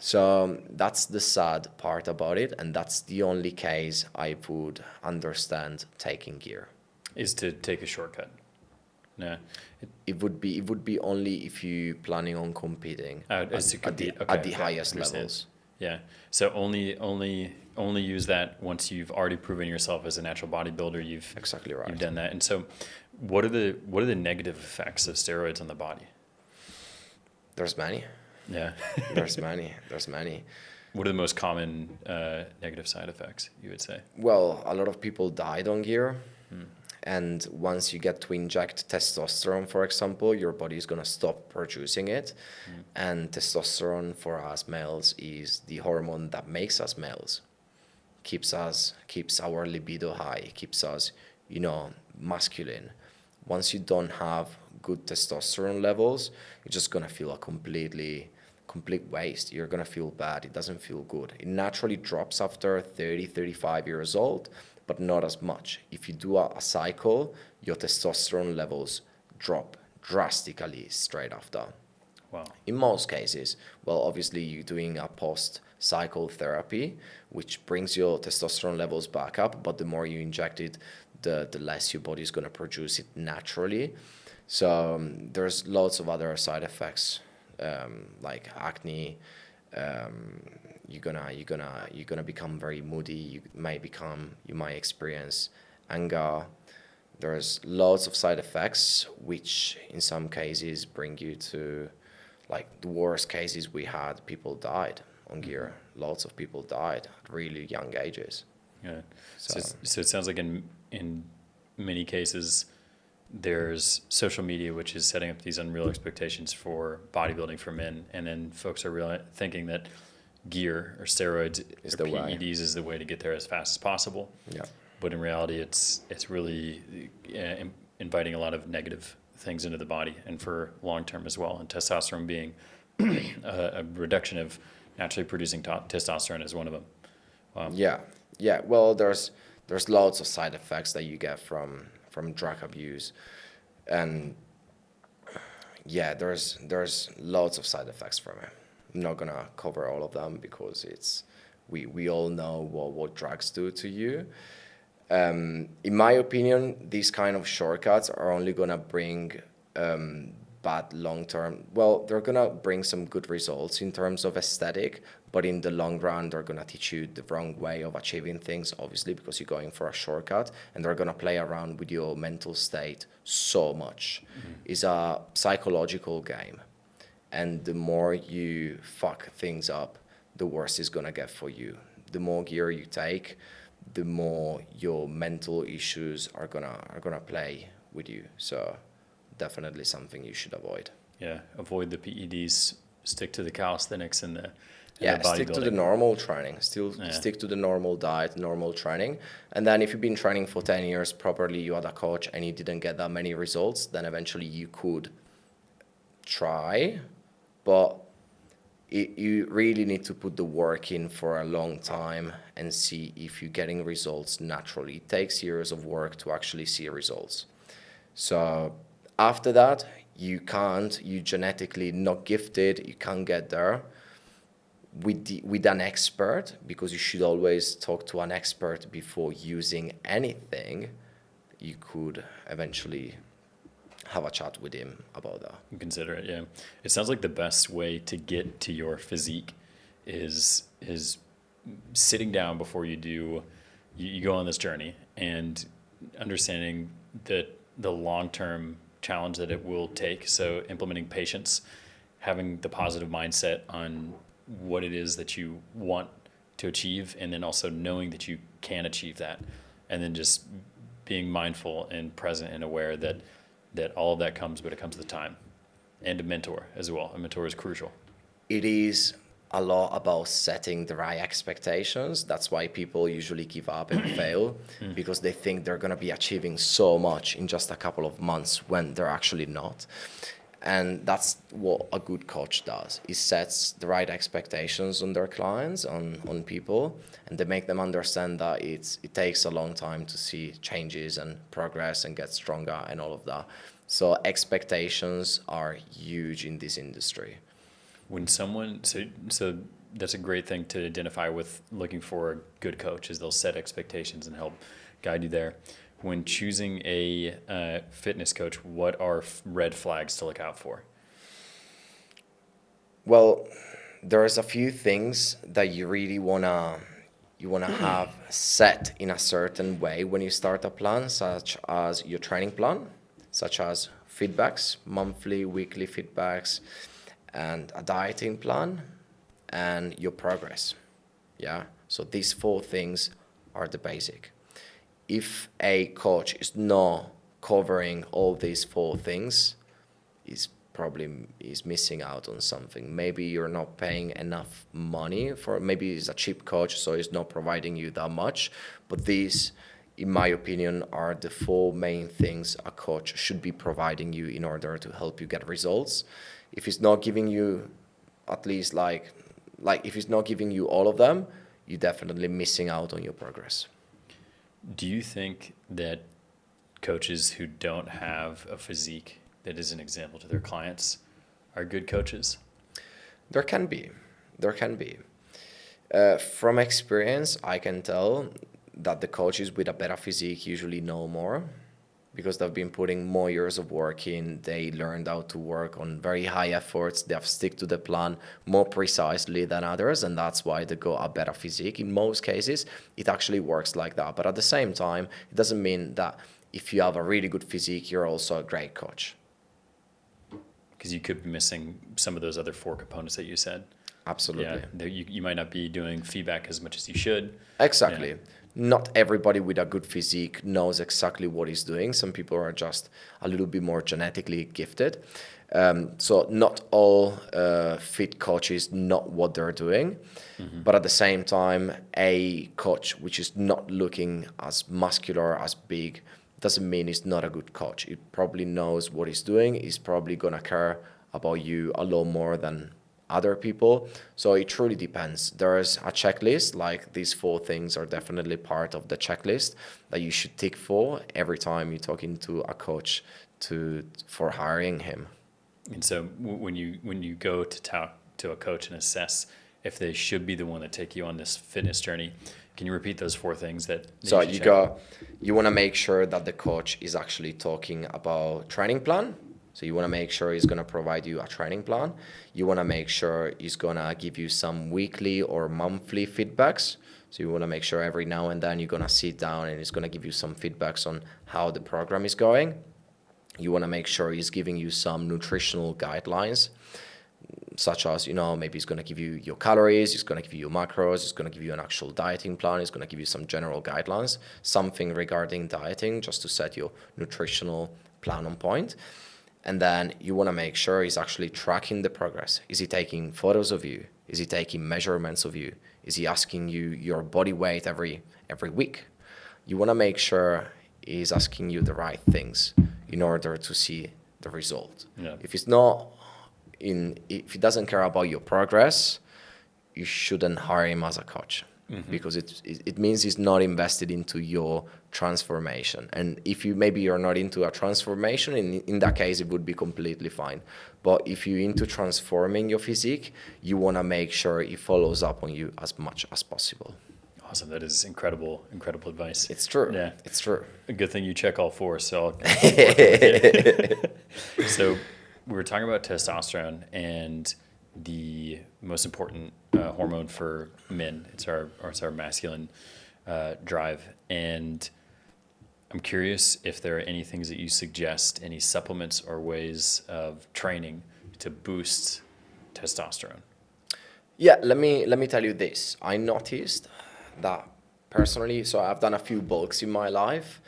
So that's the sad part about it, and that's the only case I would understand taking gear. Is to take a shortcut. No. It would be only if you're planning on competing at the highest levels. Yeah. So only use that once you've already proven yourself as a natural bodybuilder. You've exactly right. You've done that. And so, what are the negative effects of steroids on the body? There's many. Yeah. There's many. What are the most common negative side effects, you would say? Well, a lot of people died on gear. And once you get to inject testosterone, for example, your body is going to stop producing it. And testosterone for us males is the hormone that makes us males, keeps our libido high, keeps us, masculine. Once you don't have good testosterone levels, you're just going to feel a complete waste. You're going to feel bad. It doesn't feel good. It naturally drops after 30, 35 years old, but not as much. If you do a cycle, your testosterone levels drop drastically straight after. Wow. In most cases, well, obviously you're doing a post-cycle therapy, which brings your testosterone levels back up, but the more you inject it, the less your body is going to produce it naturally. So there's lots of other side effects, like acne. You're gonna become very moody. You might experience anger. There's lots of side effects, which in some cases bring you to, like the worst cases we had, people died on gear. Lots of people died at really young ages. Yeah. So it sounds like in many cases, there's social media, which is setting up these unreal expectations for bodybuilding for men, and then folks are thinking that gear or steroids or PEDs is the way to get there as fast as possible. Yeah. But in reality, it's really inviting a lot of negative things into the body, and for long term as well. And testosterone being a reduction of naturally producing testosterone is one of them. Wow. Yeah. Well, there's there's lots of side effects that you get from drug abuse, and yeah, there's lots of side effects from it. I'm not gonna cover all of them because we all know what drugs do to you. In my opinion, these kind of shortcuts are only gonna bring bad long term. Well, they're gonna bring some good results in terms of aesthetic, but in the long run, they're gonna teach you the wrong way of achieving things, obviously, because you're going for a shortcut, and they're gonna play around with your mental state so much. It's a psychological game, and the more you fuck things up, the worse it's gonna get for you. The more gear you take, the more your mental issues are gonna play with you. So definitely something you should avoid. Yeah, avoid the PEDs, stick to the calisthenics and the Stick to the bodybuilding. normal training. Stick to the normal diet, normal training. And then if you've been training for 10 years properly, you had a coach and you didn't get that many results, then eventually you could try, but you really need to put the work in for a long time and see if you're getting results naturally. It takes years of work to actually see results. So after that, you're genetically not gifted, you can't get there. With an expert, because you should always talk to an expert before using anything, you could eventually have a chat with him about that. Consider it, yeah. It sounds like the best way to get to your physique is sitting down before you go on this journey and understanding that the long-term challenge that it will take. So implementing patience, having the positive mindset on what it is that you want to achieve, and then also knowing that you can achieve that, and then just being mindful and present and aware that all of that comes, but it comes with time, and a mentor as well. A mentor is crucial. It is a lot about setting the right expectations. That's why people usually give up and fail, because they think they're going to be achieving so much in just a couple of months when they're actually not. And that's what a good coach does. He sets the right expectations on their clients, on people, and they make them understand that it takes a long time to see changes and progress and get stronger and all of that. So expectations are huge in this industry. When someone, so that's a great thing to identify with looking for a good coach, is they'll set expectations and help guide you there. When choosing a fitness coach, what are red flags to look out for? Well, there's a few things that you really wanna have set in a certain way when you start a plan, such as your training plan, such as feedbacks, monthly, weekly feedbacks, and a dieting plan, and your progress. Yeah. So these 4 things are the basic. If a coach is not covering all these 4 things, is missing out on something. Maybe you're not paying enough money for, maybe he's a cheap coach, so he's not providing you that much. But these, in my opinion, are the 4 main things a coach should be providing you in order to help you get results. If he's not giving you at least like if he's not giving you all of them, you're definitely missing out on your progress. Do you think that coaches who don't have a physique that is an example to their clients are good coaches? There can be. From experience, I can tell that the coaches with a better physique usually know more, because they've been putting more years of work in. They learned how to work on very high efforts. They have stick to the plan more precisely than others, and that's why they got a better physique. In most cases, it actually works like that. But at the same time, it doesn't mean that if you have a really good physique, you're also a great coach. Because you could be missing some of those other 4 components that you said. Absolutely. Yeah, you might not be doing feedback as much as you should. Exactly. Yeah. Not everybody with a good physique knows exactly what he's doing. Some people are just a little bit more genetically gifted. So not all fit coaches know what they're doing. Mm-hmm. But at the same time, a coach which is not looking as muscular, as big, doesn't mean he's not a good coach. He probably knows what he's doing. He's probably going to care about you a lot more than other people. So it truly depends. There's a checklist, like these 4 things are definitely part of the checklist that you should tick for every time you're talking to a coach for hiring him. And so when you go to talk to a coach and assess if they should be the one to take you on this fitness journey, can you repeat those 4 things that So you want to make sure that the coach is actually talking about training plan. So you want to make sure he's going to provide you a training plan. You want to make sure he's going to give you some weekly or monthly feedbacks. So you want to make sure every now and then you're going to sit down and he's going to give you some feedbacks on how the program is going. You want to make sure he's giving you some nutritional guidelines, such as, maybe he's going to give you your calories, he's going to give you your macros, he's going to give you an actual dieting plan, he's going to give you some general guidelines, something regarding dieting, just to set your nutritional plan on point. And then you want to make sure he's actually tracking the progress. Is he taking photos of you? Is he taking measurements of you? Is he asking you your body weight every week? You want to make sure he's asking you the right things in order to see the result. Yeah. If he doesn't care about your progress, you shouldn't hire him as a coach. Mm-hmm. Because it means he's not invested into your transformation. And if you're not into a transformation, in that case, it would be completely fine. But if you're into transforming your physique, you want to make sure he follows up on you as much as possible. Awesome. That is incredible advice. It's true. Yeah. It's true. A good thing you check all 4, so So we were talking about testosterone and the most important hormone for men. It's our masculine drive. And I'm curious if there are any things that you suggest, any supplements or ways of training to boost testosterone. Yeah, let me tell you this. I noticed that personally, so I've done a few bulks in my life,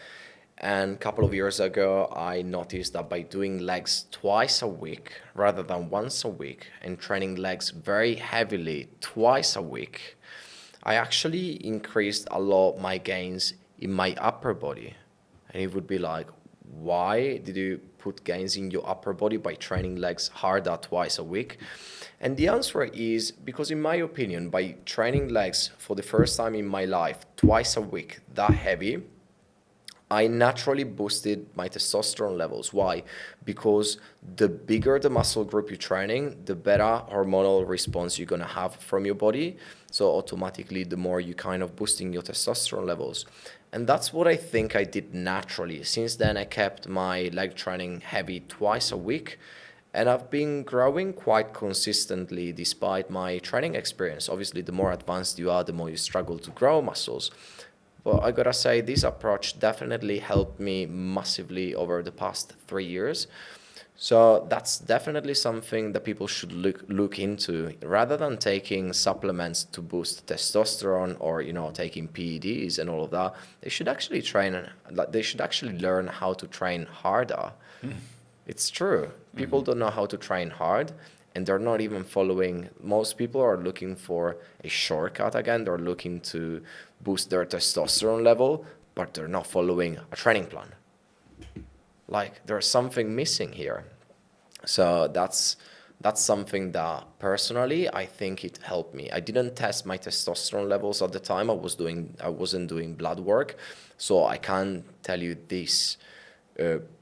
and a couple of years ago, I noticed that by doing legs twice a week rather than once a week and training legs very heavily twice a week, I actually increased a lot my gains in my upper body. And it would be like, why did you put gains in your upper body by training legs harder twice a week? And the answer is because, in my opinion, by training legs for the first time in my life twice a week that heavy, I naturally boosted my testosterone levels. Why? Because the bigger the muscle group you're training, the better hormonal response you're going to have from your body. So automatically, the more you kind of boosting your testosterone levels. And that's what I think I did naturally. Since then, I kept my leg training heavy twice a week. And I've been growing quite consistently despite my training experience. Obviously, the more advanced you are, the more you struggle to grow muscles. But I gotta say, this approach definitely helped me massively over the past 3 years. So that's definitely something that people should look into. Rather than taking supplements to boost testosterone or taking PEDs and all of that, they should actually learn how to train harder. It's true. People don't know how to train hard, and they're not even following. Most people are looking for a shortcut again. They're looking to boost their testosterone level, but they're not following a training plan. Like, there's something missing here. So that's something that personally I think it helped me. I didn't test my testosterone levels at the time. I wasn't doing blood work, so I can't tell you this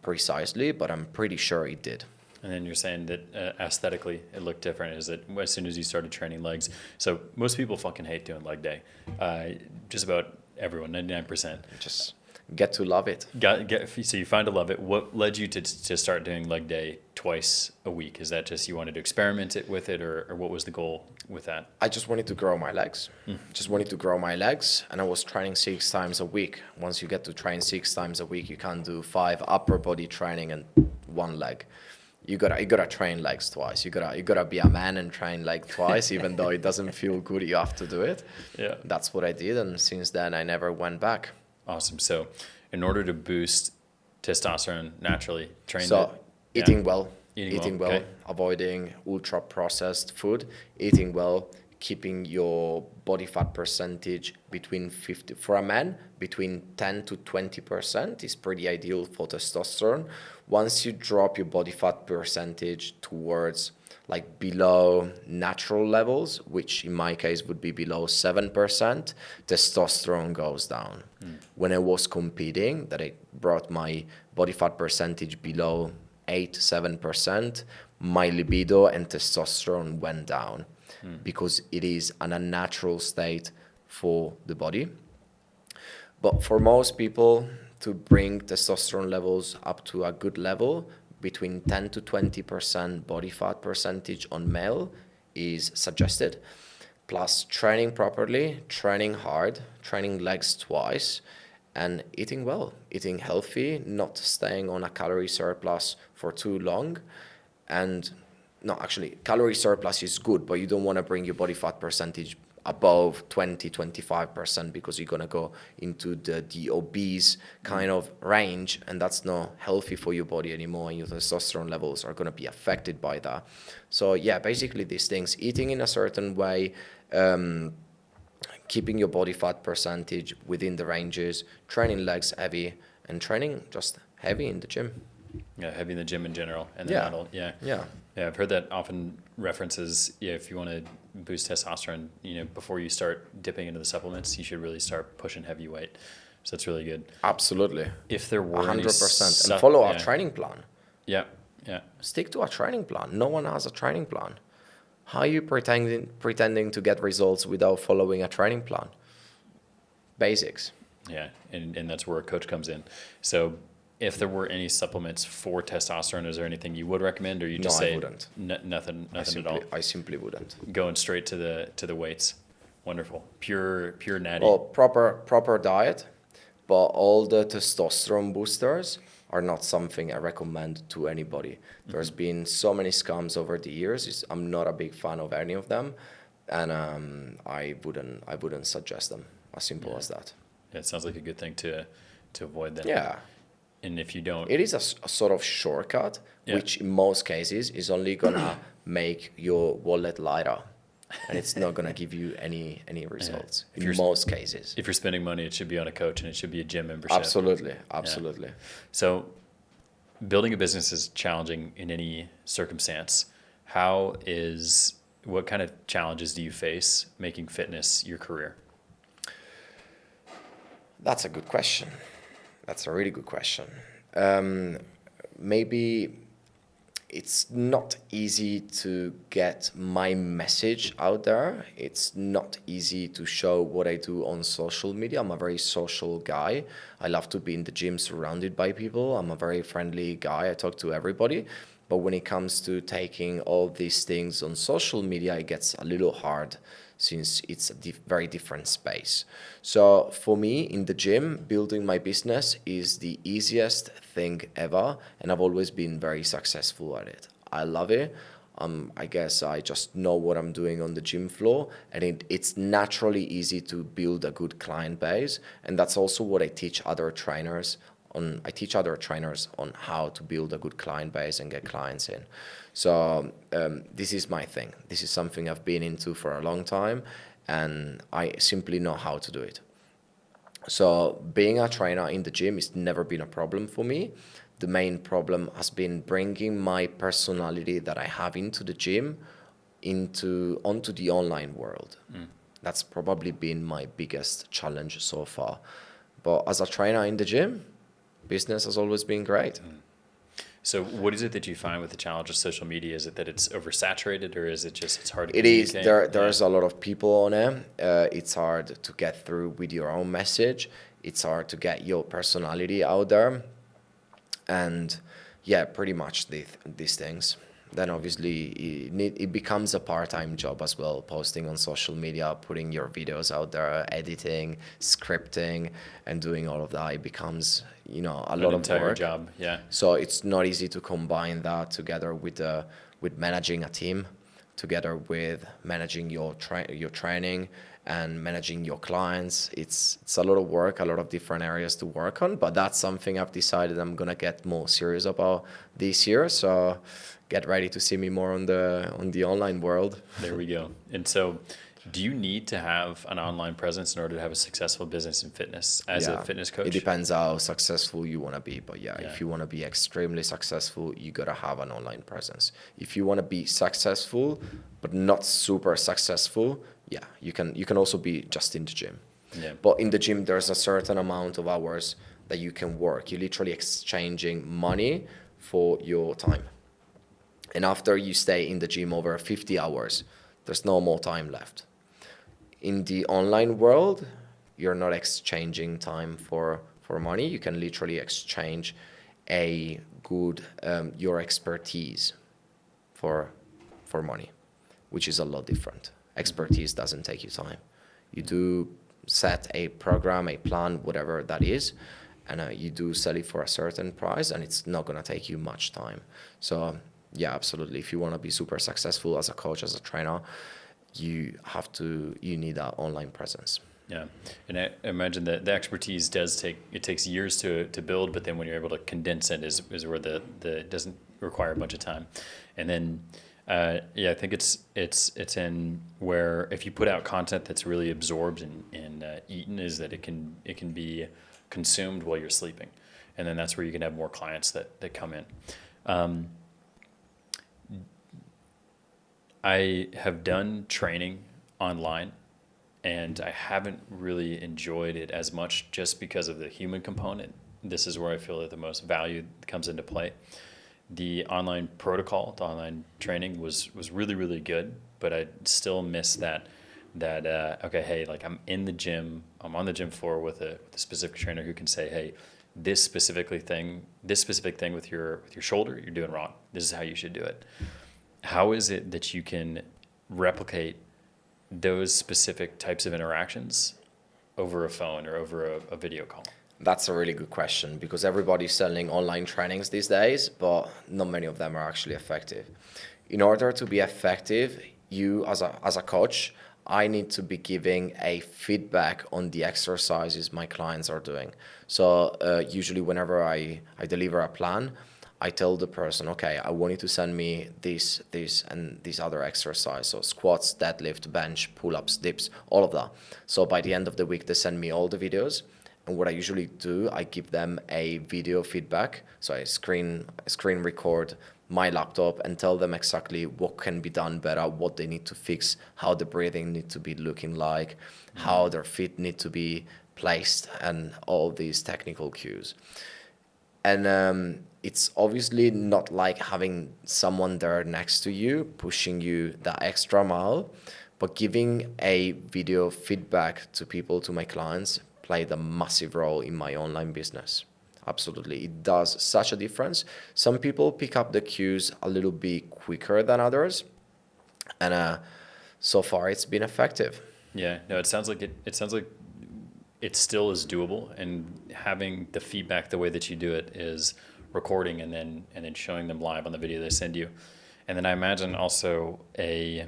precisely, but I'm pretty sure it did. And then you're saying that aesthetically it looked different. Is it as soon as you started training legs? So most people fucking hate doing leg day. Just about everyone, 99%. Just get to love it. So you find to love it. What led you to start doing leg day twice a week? Is that just you wanted to experiment with it, or what was the goal with that? I just wanted to grow my legs. Just wanted to grow my legs, and I was training 6 times a week. Once you get to train 6 times a week, you can't do 5 upper body training and 1 leg. You gotta train legs twice. You gotta be a man and train leg twice, even though it doesn't feel good. You have to do it. Yeah, that's what I did, and since then I never went back. Awesome. So, in order to boost testosterone naturally, eating well, okay. Avoiding ultra processed food, eating well, keeping your body fat percentage between 50 for a man between 10 to 20% is pretty ideal for testosterone. Once you drop your body fat percentage towards like below natural levels, which in my case would be below 7%, testosterone goes down. When I was competing, that it brought my body fat percentage below 8-7%, my libido and testosterone went down because it is an unnatural state for the body. But for most people, to bring testosterone levels up to a good level, between 10 to 20% body fat percentage on male is suggested. Plus training properly, training hard, training legs twice, and eating well, eating healthy, not staying on a calorie surplus for too long. And no, actually, calorie surplus is good, but you don't want to bring your body fat percentage above 20-25% because you're going to go into the obese kind of range, and that's not healthy for your body anymore, and your testosterone levels are going to be affected by that. So yeah, basically these things: eating in a certain way, keeping your body fat percentage within the ranges, training legs heavy, and training just heavy in the gym. Yeah, heavy in the gym in general, and Yeah. then Yeah. I've heard that often references. Yeah, if you want to boost testosterone, before you start dipping into the supplements, you should really start pushing heavy weight. So that's really good. Absolutely. If there were any 100%. And follow yeah. a training plan. Yeah, yeah, Stick to a training plan. No one has a training plan. How are you pretending to get results without following a training plan? Basics. yeah, and that's where a coach comes in. So if there were any supplements for testosterone, is there anything you would recommend, or you just say I wouldn't. Nothing at all? I simply wouldn't. Going straight to the weights. Wonderful. Pure natty. Well, proper diet, but all the testosterone boosters are not something I recommend to anybody. There's been so many scams over the years. I'm not a big fan of any of them, and I wouldn't suggest them. As simple as that. Yeah, it sounds like a good thing to avoid then. Yeah. And if you don't, It is a sort of shortcut, which in most cases is only gonna make your wallet lighter, and it's not gonna give you any results in most cases. if you're spending money, it should be on a coach, and it should be a gym membership. Absolutely. So building a business is challenging in any circumstance. What kind of challenges do you face making fitness your career? That's a good question. That's a really good question. Maybe it's not easy to get my message out there. It's not easy to show what I do on social media. I'm a very social guy. I love to be in the gym surrounded by people. I'm a very friendly guy. I talk to everybody. But when it comes to taking all these things on social media, it gets a little hard, since it's a very different space. So for me, in the gym, building my business is the easiest thing ever, and I've always been very successful at it. I love it. I guess I just know what I'm doing on the gym floor, and it's naturally easy to build a good client base, and that's also what I teach other trainers on. I teach other trainers on how to build a good client base and get clients in. So this is my thing. This is something I've been into for a long time, and I simply know how to do it. So being a trainer in the gym has never been a problem for me. The main problem has been bringing my personality that I have into the gym onto the online world. That's probably been my biggest challenge so far. But as a trainer in the gym, business has always been great. So what is it that you find with the challenge of social media? Is it that it's oversaturated, or is it just it's hard to It is. communicate? There's a lot of people on it. It's hard to get through with your own message. It's hard to get your personality out there. And yeah, pretty much these things. Then obviously it becomes a part-time job as well, posting on social media, putting your videos out there, editing, scripting, and doing all of that. It becomes, a lot of work. Job, yeah. So it's not easy to combine that together with managing a team, together with managing your training and managing your clients. It's a lot of work, a lot of different areas to work on, but that's something I've decided I'm gonna get more serious about this year. So get ready to see me more on the online world. There we go. And so Do you need to have an online presence in order to have a successful business in fitness as a fitness coach? It depends how successful you want to be. But Yeah. if you want to be extremely successful, you got to have an online presence. If you want to be successful, but not super successful, you can also be just in the gym. Yeah. But in the gym, there's a certain amount of hours that you can work. You're literally exchanging money for your time. And after you stay in the gym over 50 hours, there's no more time left. In the online world, you're not exchanging time for money. You can literally exchange a good your expertise for money, which is a lot different. Expertise doesn't take you time. You do set a program, a plan, whatever that is, and you do sell it for a certain price, and it's not going to take you much time. So yeah, absolutely. If you want to be super successful as a coach, as a trainer, you need an online presence. Yeah, and I imagine that the expertise takes years to build, but then when you're able to condense it is where it doesn't require a bunch of time. And then I think it's in where if you put out content that's really absorbed and eaten, is that it can be consumed while you're sleeping, and then that's where you can have more clients that come in. I have done training online, and I haven't really enjoyed it as much just because of the human component. This is where I feel that the most value comes into play. The online protocol, the online training was really, really good, but I still miss that okay, hey, like I'm in the gym, I'm on the gym floor with a specific trainer who can say, hey, this specific thing with your shoulder, you're doing wrong. This is how you should do it. How is it that you can replicate those specific types of interactions over a phone or over a video call? That's a really good question, because everybody's selling online trainings these days, but not many of them are actually effective. In order to be effective, you as a coach, I need to be giving a feedback on the exercises my clients are doing. So usually whenever I deliver a plan, I tell the person, okay, I want you to send me this, and this other exercise. So squats, deadlift, bench, pull-ups, dips, all of that. So by the end of the week, they send me all the videos. And what I usually do, I give them a video feedback. So I screen record my laptop and tell them exactly what can be done better, what they need to fix, how the breathing need to be looking like, how their feet need to be placed, and all these technical cues. And it's obviously not like having someone there next to you, pushing you that extra mile, but giving a video feedback to people, to my clients, played a massive role in my online business. Absolutely. It does such a difference. Some people pick up the cues a little bit quicker than others. And so far it's been effective. Yeah, no, it sounds like it still is doable, and having the feedback the way that you do it is recording and then showing them live on the video they send you. And then I imagine also a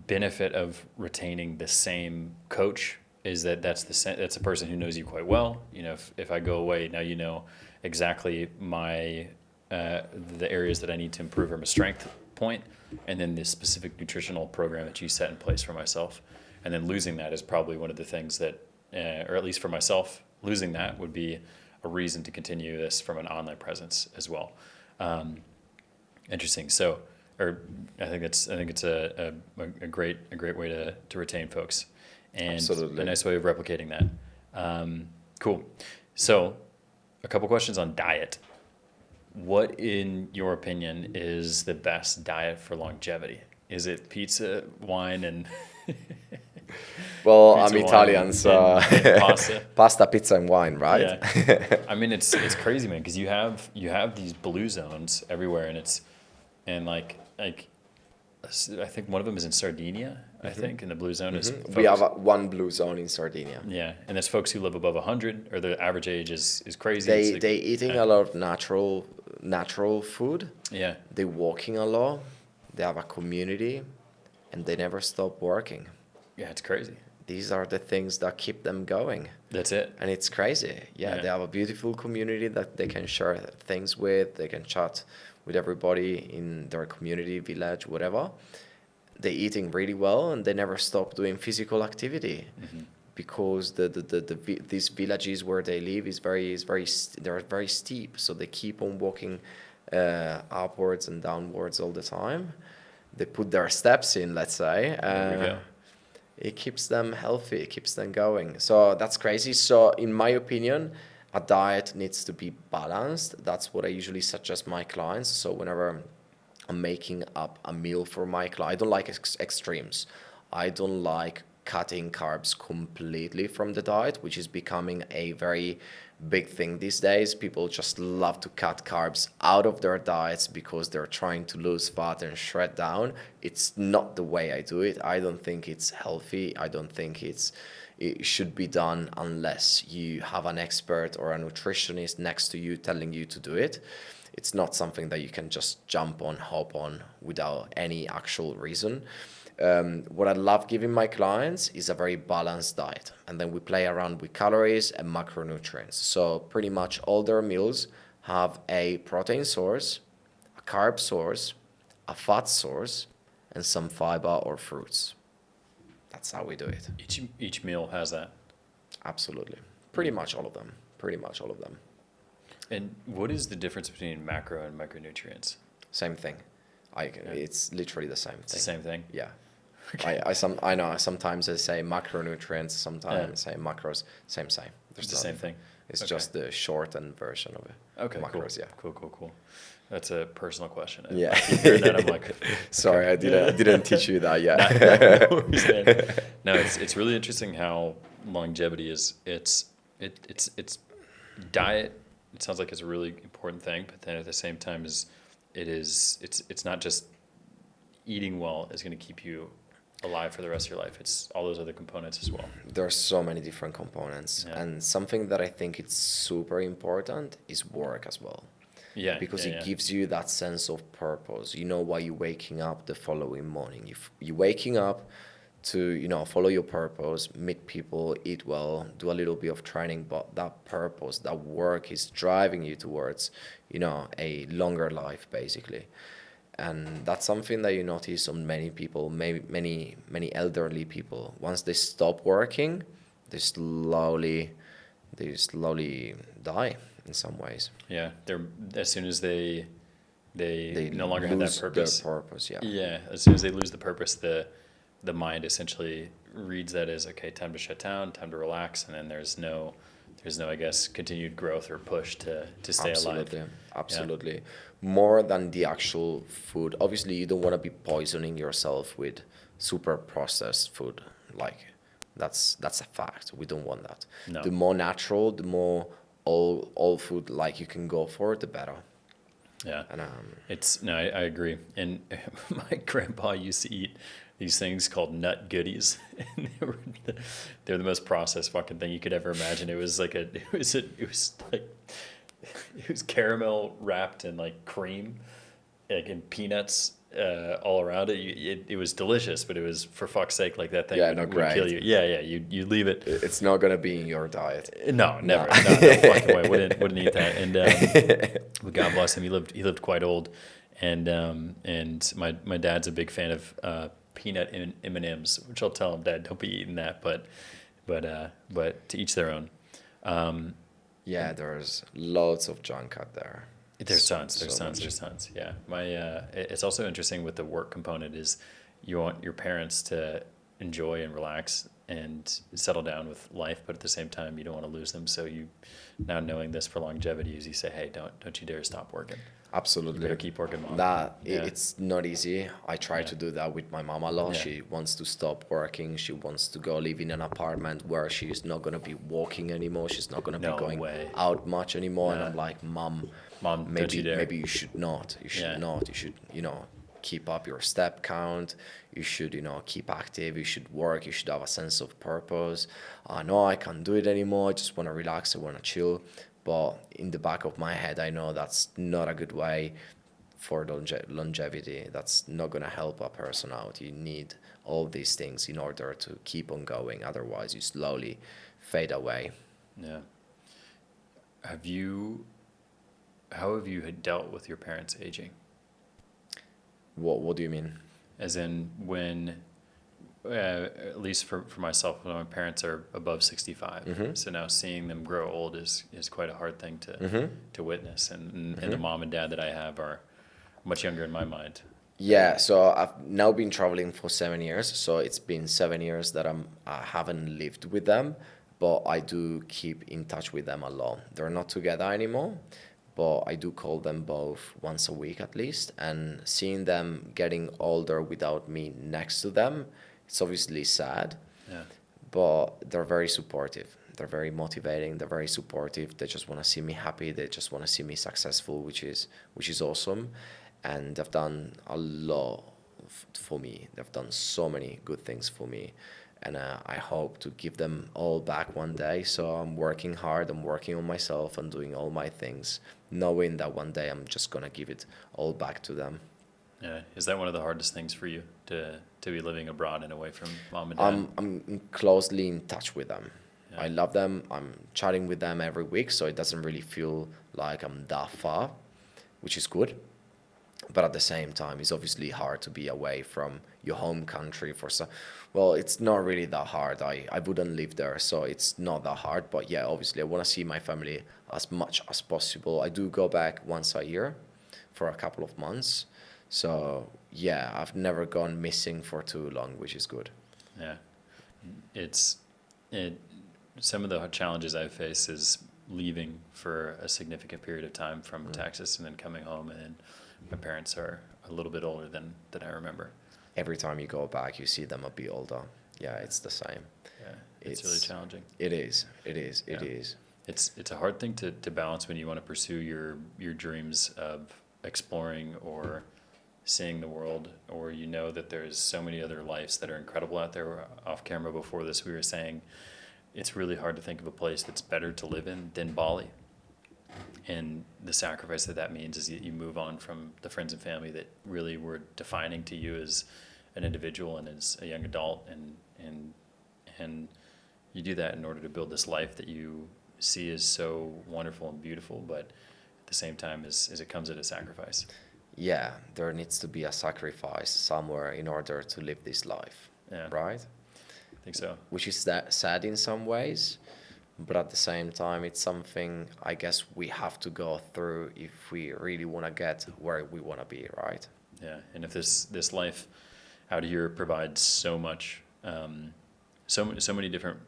benefit of retaining the same coach is that's a person who knows you quite well. You know, if I go away, now you know exactly my the areas that I need to improve from a strength point, and then this specific nutritional program that you set in place for myself. And then losing that is probably one of the things that, or at least for myself, losing that would be a reason to continue this from an online presence as well. Interesting. So, I think it's a great way to retain folks. And Absolutely. a nice way of replicating that. Cool. So a couple questions on diet. What, in your opinion, is the best diet for longevity? Is it pizza, wine, and well, pizza, I'm Italian, so and pasta? Pasta, pizza, and wine, right? Yeah. I mean, it's crazy, man, because you have these blue zones everywhere, and like I think one of them is in Sardinia. I think, and the blue zone is. We have one blue zone in Sardinia. Yeah, and there's folks who live above 100, or the average age is crazy. They eating a lot of natural food. Yeah. They walking a lot. They have a community, and they never stop working. Yeah, it's crazy. These are the things that keep them going. That's it. And it's crazy. Yeah, they have a beautiful community that they can share things with. They can chat with everybody in their community, village, whatever. they're eating really well and they never stop doing physical activity because these villages where they live they're very steep, so they keep on walking upwards and downwards all the time. They put their steps in, let's say. There we go. It keeps them healthy, it keeps them going. So that's crazy. So in my opinion, a diet needs to be balanced. That's what I usually suggest my clients. So whenever I'm making up a meal for my client, I don't like extremes. I don't like cutting carbs completely from the diet, which is becoming a very big thing these days. People just love to cut carbs out of their diets because they're trying to lose fat and shred down. It's not the way I do it. I don't think it's healthy. I don't think it should be done unless you have an expert or a nutritionist next to you telling you to do it. It's not something that you can just jump on, hop on without any actual reason. What I love giving my clients is a very balanced diet. And then we play around with calories and macronutrients. So pretty much all their meals have a protein source, a carb source, a fat source, and some fiber or fruits. That's how we do it. Each meal has that. Absolutely. Pretty much all of them. Pretty much all of them. And what is the difference between macro and micronutrients? Same thing. It's literally the same thing. It's the same thing? Yeah. I know sometimes I say macronutrients, sometimes I say macros. Same. It's the same thing. It's just the shortened version of it. Okay, macros, cool. Cool. That's a personal question. Yeah. I keep hearing that, I'm like, sorry, I didn't teach you that yet. No, it's really interesting how longevity is. It's diet. It sounds like it's a really important thing, but then at the same time it's not just eating well is going to keep you alive for the rest of your life. It's all those other components as well. There's so many different components, and something that I think it's super important is work as well. Yeah, because it gives you that sense of purpose. You know why you're waking up the following morning. You're waking up to, follow your purpose, meet people, eat well, do a little bit of training, but that purpose, that work is driving you towards, a longer life, basically. And that's something that you notice on many people, many elderly people. Once they stop working, they slowly die in some ways. Yeah, they're as soon as they no longer have that purpose. Their purpose, yeah. Yeah, as soon as they lose the purpose, the mind essentially reads that as, okay, time to shut down, time to relax, and then there's no I guess continued growth or push to stay alive. Absolutely. More than the actual food. Obviously, you don't want to be poisoning yourself with super processed food. Like that's a fact. We don't want that. No. The more natural, the more all food like you can go for, the better. Yeah. And I agree. And my grandpa used to eat these things called nut goodies. And they're the most processed fucking thing you could ever imagine. It was caramel wrapped in like cream, like in peanuts all around it. It was delicious, but it was, for fuck's sake, like that thing would kill you. Yeah. You leave it. It's not gonna be in your diet. No, never. No fucking way. Wouldn't eat that. And but God bless him. He lived quite old, and my dad's a big fan of peanut M&Ms, which I'll tell him, Dad, don't be eating that. But to each their own. Yeah, there's loads of junk out there. There's tons. Yeah. It's also interesting with the work component is you want your parents to enjoy and relax and settle down with life, but at the same time, you don't want to lose them. So you, now knowing this for longevity, is you say, hey, don't you dare stop working. Absolutely. You better keep working, Mom. It's not easy. I try to do that with my mom a lot. She wants to stop working. She wants to go live in an apartment where she's not going to be walking anymore. She's not going to be going out much anymore. And I'm like, Mom, maybe you should not. You should not. You should, keep up your step count. You should, keep active. You should work. You should have a sense of purpose. No, I can't do it anymore. I just want to relax. I want to chill. But in the back of my head, I know that's not a good way for longevity. That's not going to help a person out. You need all these things in order to keep on going. Otherwise, you slowly fade away. Yeah. How have you dealt with your parents aging? What do you mean? as in when, at least for myself, when my parents are above 65. So now seeing them grow old is quite a hard thing to witness. And the mom and dad that I have are much younger in my mind. Yeah, so I've now been traveling for 7 years. So it's been 7 years that I haven't lived with them, but I do keep in touch with them a lot. They're not together anymore, but I do call them both once a week at least. And seeing them getting older without me next to them, it's obviously sad, Yeah. but they're very supportive. They're very motivating. They're very supportive. They just want to see me happy. They just want to see me successful, which is awesome. And they've done a lot for me. They've done so many good things for me, and I hope to give them all back one day. So I'm working hard. I'm working on myself and doing all my things, knowing that one day I'm just gonna give it all back to them. Yeah. Is that one of the hardest things for you to be living abroad and away from mom and dad? I'm closely in touch with them. Yeah. I love them. I'm chatting with them every week, so it doesn't really feel like I'm that far, which is good. But at the same time, it's obviously hard to be away from your home country for some. Well, it's not really that hard. I wouldn't live there, so it's not that hard. But yeah, obviously, I want to see my family as much as possible. I do go back once a year for a couple of months. So yeah, I've never gone missing for too long, which is good. Yeah. Some of the challenges I face is leaving for a significant period of time from Texas and then coming home, and then my parents are a little bit older than I remember. Every time you go back, you see them a bit older. Yeah, it's the same. Yeah, it's really challenging. It is. It Yeah. is. It's a hard thing to balance when you want to pursue your dreams of exploring or seeing the world, or you know that there's so many other lives that are incredible out there. Off camera before this, we were saying it's really hard to think of a place that's better to live in than Bali. And the sacrifice that means is that you move on from the friends and family that really were defining to you as an individual and as a young adult, and you do that in order to build this life that you see as so wonderful and beautiful, but at the same time is it comes at a sacrifice. Yeah, there needs to be a sacrifice somewhere in order to live this life, Yeah, right? I think so. Which is that sad in some ways, but at the same time, it's something I guess we have to go through if we really want to get where we want to be, right? Yeah, and if this life out here provides so much, so many different,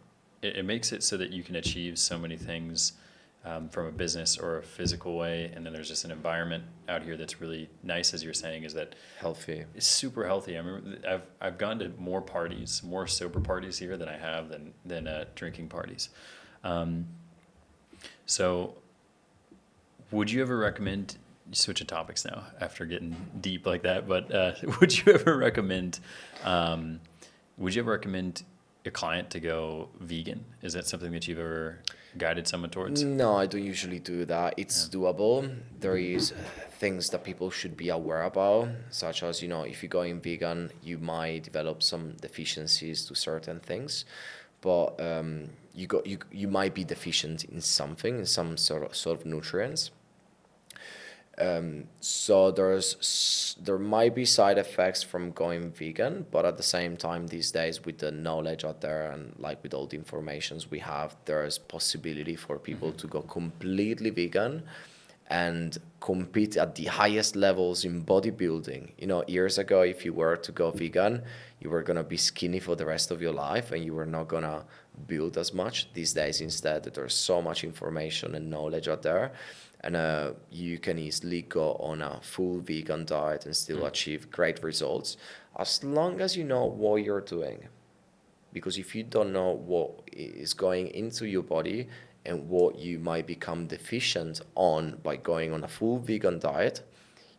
it makes it so that you can achieve so many things from a business or a physical way, and then there's just an environment out here that's really nice, as you're saying, is that Healthy. it's super healthy. I remember I've gone to more parties, more sober parties here than I have than drinking parties. So would you ever recommend, switching topics now after getting deep like that, but would you ever recommend a client to go vegan? Is that something that you've ever guided someone towards? No, I don't usually do that. It's doable. There is things that people should be aware about, such as, if you're going vegan, you might develop some deficiencies to certain things, but you might be deficient in something, in some sort of nutrients. So there might be side effects from going vegan, but at the same time, these days with the knowledge out there and like with all the informations we have, there's possibility for people to go completely vegan and compete at the highest levels in bodybuilding. Years ago, if you were to go vegan, you were gonna be skinny for the rest of your life and you were not gonna build as much. These days, instead, there's so much information and knowledge out there. And you can easily go on a full vegan diet and still achieve great results as long as you know what you're doing. Because if you don't know what is going into your body and what you might become deficient on by going on a full vegan diet,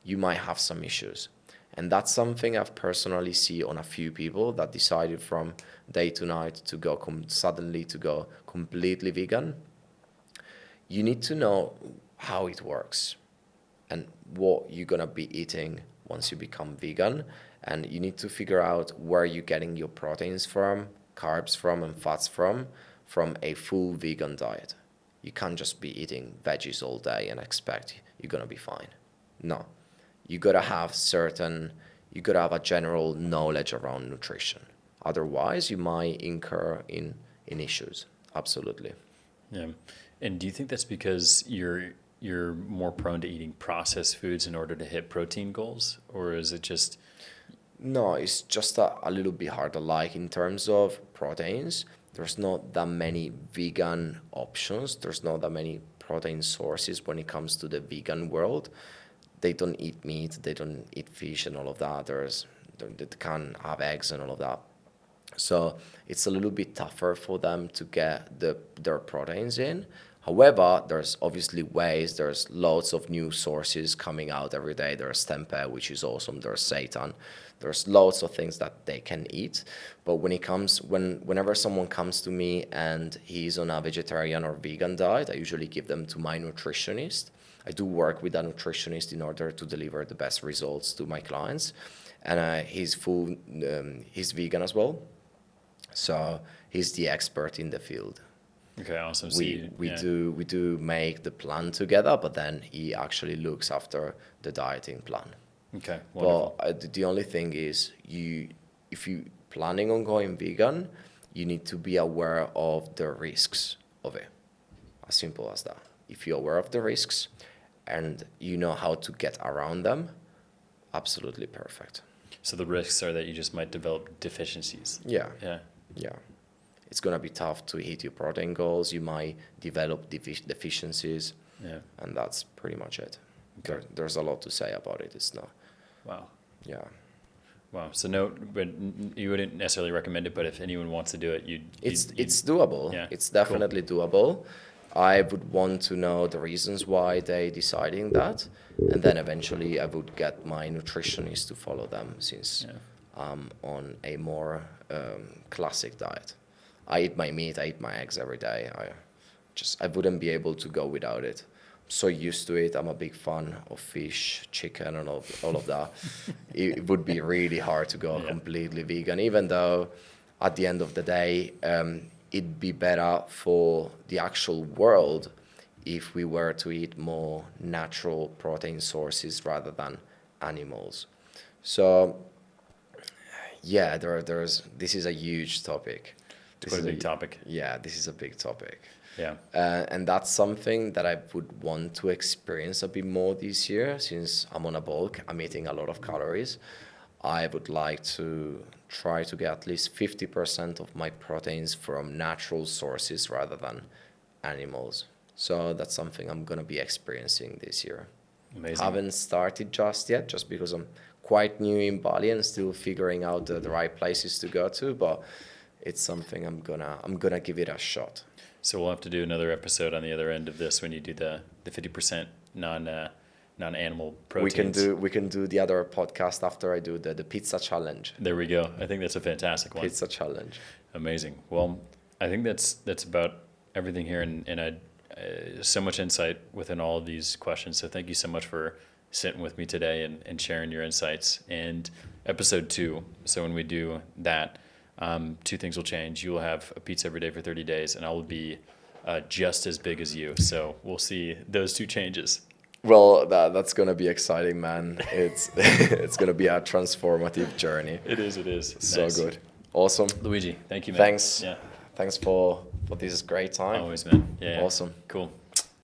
you might have some issues. And that's something I've personally seen on a few people that decided from day to night to go suddenly to go completely vegan. You need to know how it works and what you're going to be eating once you become vegan, and you need to figure out where you're getting your proteins from, carbs from, and fats from a full vegan diet. You can't just be eating veggies all day and expect you're going to be fine. No, you got to have certain you got to have a general knowledge around nutrition. Otherwise, you might incur in issues. Absolutely. Yeah. And do you think that's because you're more prone to eating processed foods in order to hit protein goals? Or is it just... No, it's just a little bit harder. Like in terms of proteins, there's not that many vegan options. There's not that many protein sources when it comes to the vegan world. They don't eat meat, they don't eat fish and all of that. They can't have eggs and all of that. So it's a little bit tougher for them to get their proteins in. However, there's obviously ways, there's lots of new sources coming out every day. There's tempeh, which is awesome. There's seitan. There's lots of things that they can eat. But whenever someone comes to me and he's on a vegetarian or vegan diet, I usually give them to my nutritionist. I do work with a nutritionist in order to deliver the best results to my clients. And he's vegan as well. So he's the expert in the field. Okay, awesome. So We do make the plan together, but then he actually looks after the dieting plan. Okay, wonderful. But the only thing is, if you planning on going vegan, you need to be aware of the risks of it. As simple as that. If you're aware of the risks and you know how to get around them, absolutely perfect. So the risks are that you just might develop deficiencies. Yeah. Yeah. Yeah. It's going to be tough to hit your protein goals. You might develop deficiencies. Yeah. And that's pretty much it. Okay. There's a lot to say about it. It's not. Wow. Yeah. Wow. So but you wouldn't necessarily recommend it, but if anyone wants to do it, it's doable. Yeah. It's definitely doable. I would want to know the reasons why they deciding that, and then eventually I would get my nutritionist to follow them, since I'm on a more classic diet. I eat my meat, I eat my eggs every day. I wouldn't be able to go without it. I'm so used to it. I'm a big fan of fish, chicken, and all of that. It would be really hard to go completely vegan, even though at the end of the day, it'd be better for the actual world if we were to eat more natural protein sources rather than animals. So, yeah, this is a huge topic. It's quite a big topic. Yeah, this is a big topic. Yeah. And that's something that I would want to experience a bit more this year, since I'm on a bulk, I'm eating a lot of calories. I would like to try to get at least 50% of my proteins from natural sources rather than animals. So that's something I'm going to be experiencing this year. Amazing. Haven't started just yet, just because I'm quite new in Bali and still figuring out the right places to go to, but it's something I'm gonna give it a shot. So we'll have to do another episode on the other end of this when you do the 50% non-animal proteins. We can do the other podcast after I do the pizza challenge. There we go. I think that's a fantastic one. Pizza challenge. Amazing. Well, I think that's about everything here, and so much insight within all of these questions. So thank you so much for sitting with me today and sharing your insights. And episode 2. So when we do that, 2 things will change. You will have a pizza every day for 30 days, and I will be just as big as you. So we'll see those 2 changes. Well, that's going to be exciting, man. It's it's going to be a transformative journey. It is. So Nice. good. Awesome. Luigi, thank you, man. Thanks. Yeah. Thanks for this great time. Always, man. Yeah. Awesome. Cool.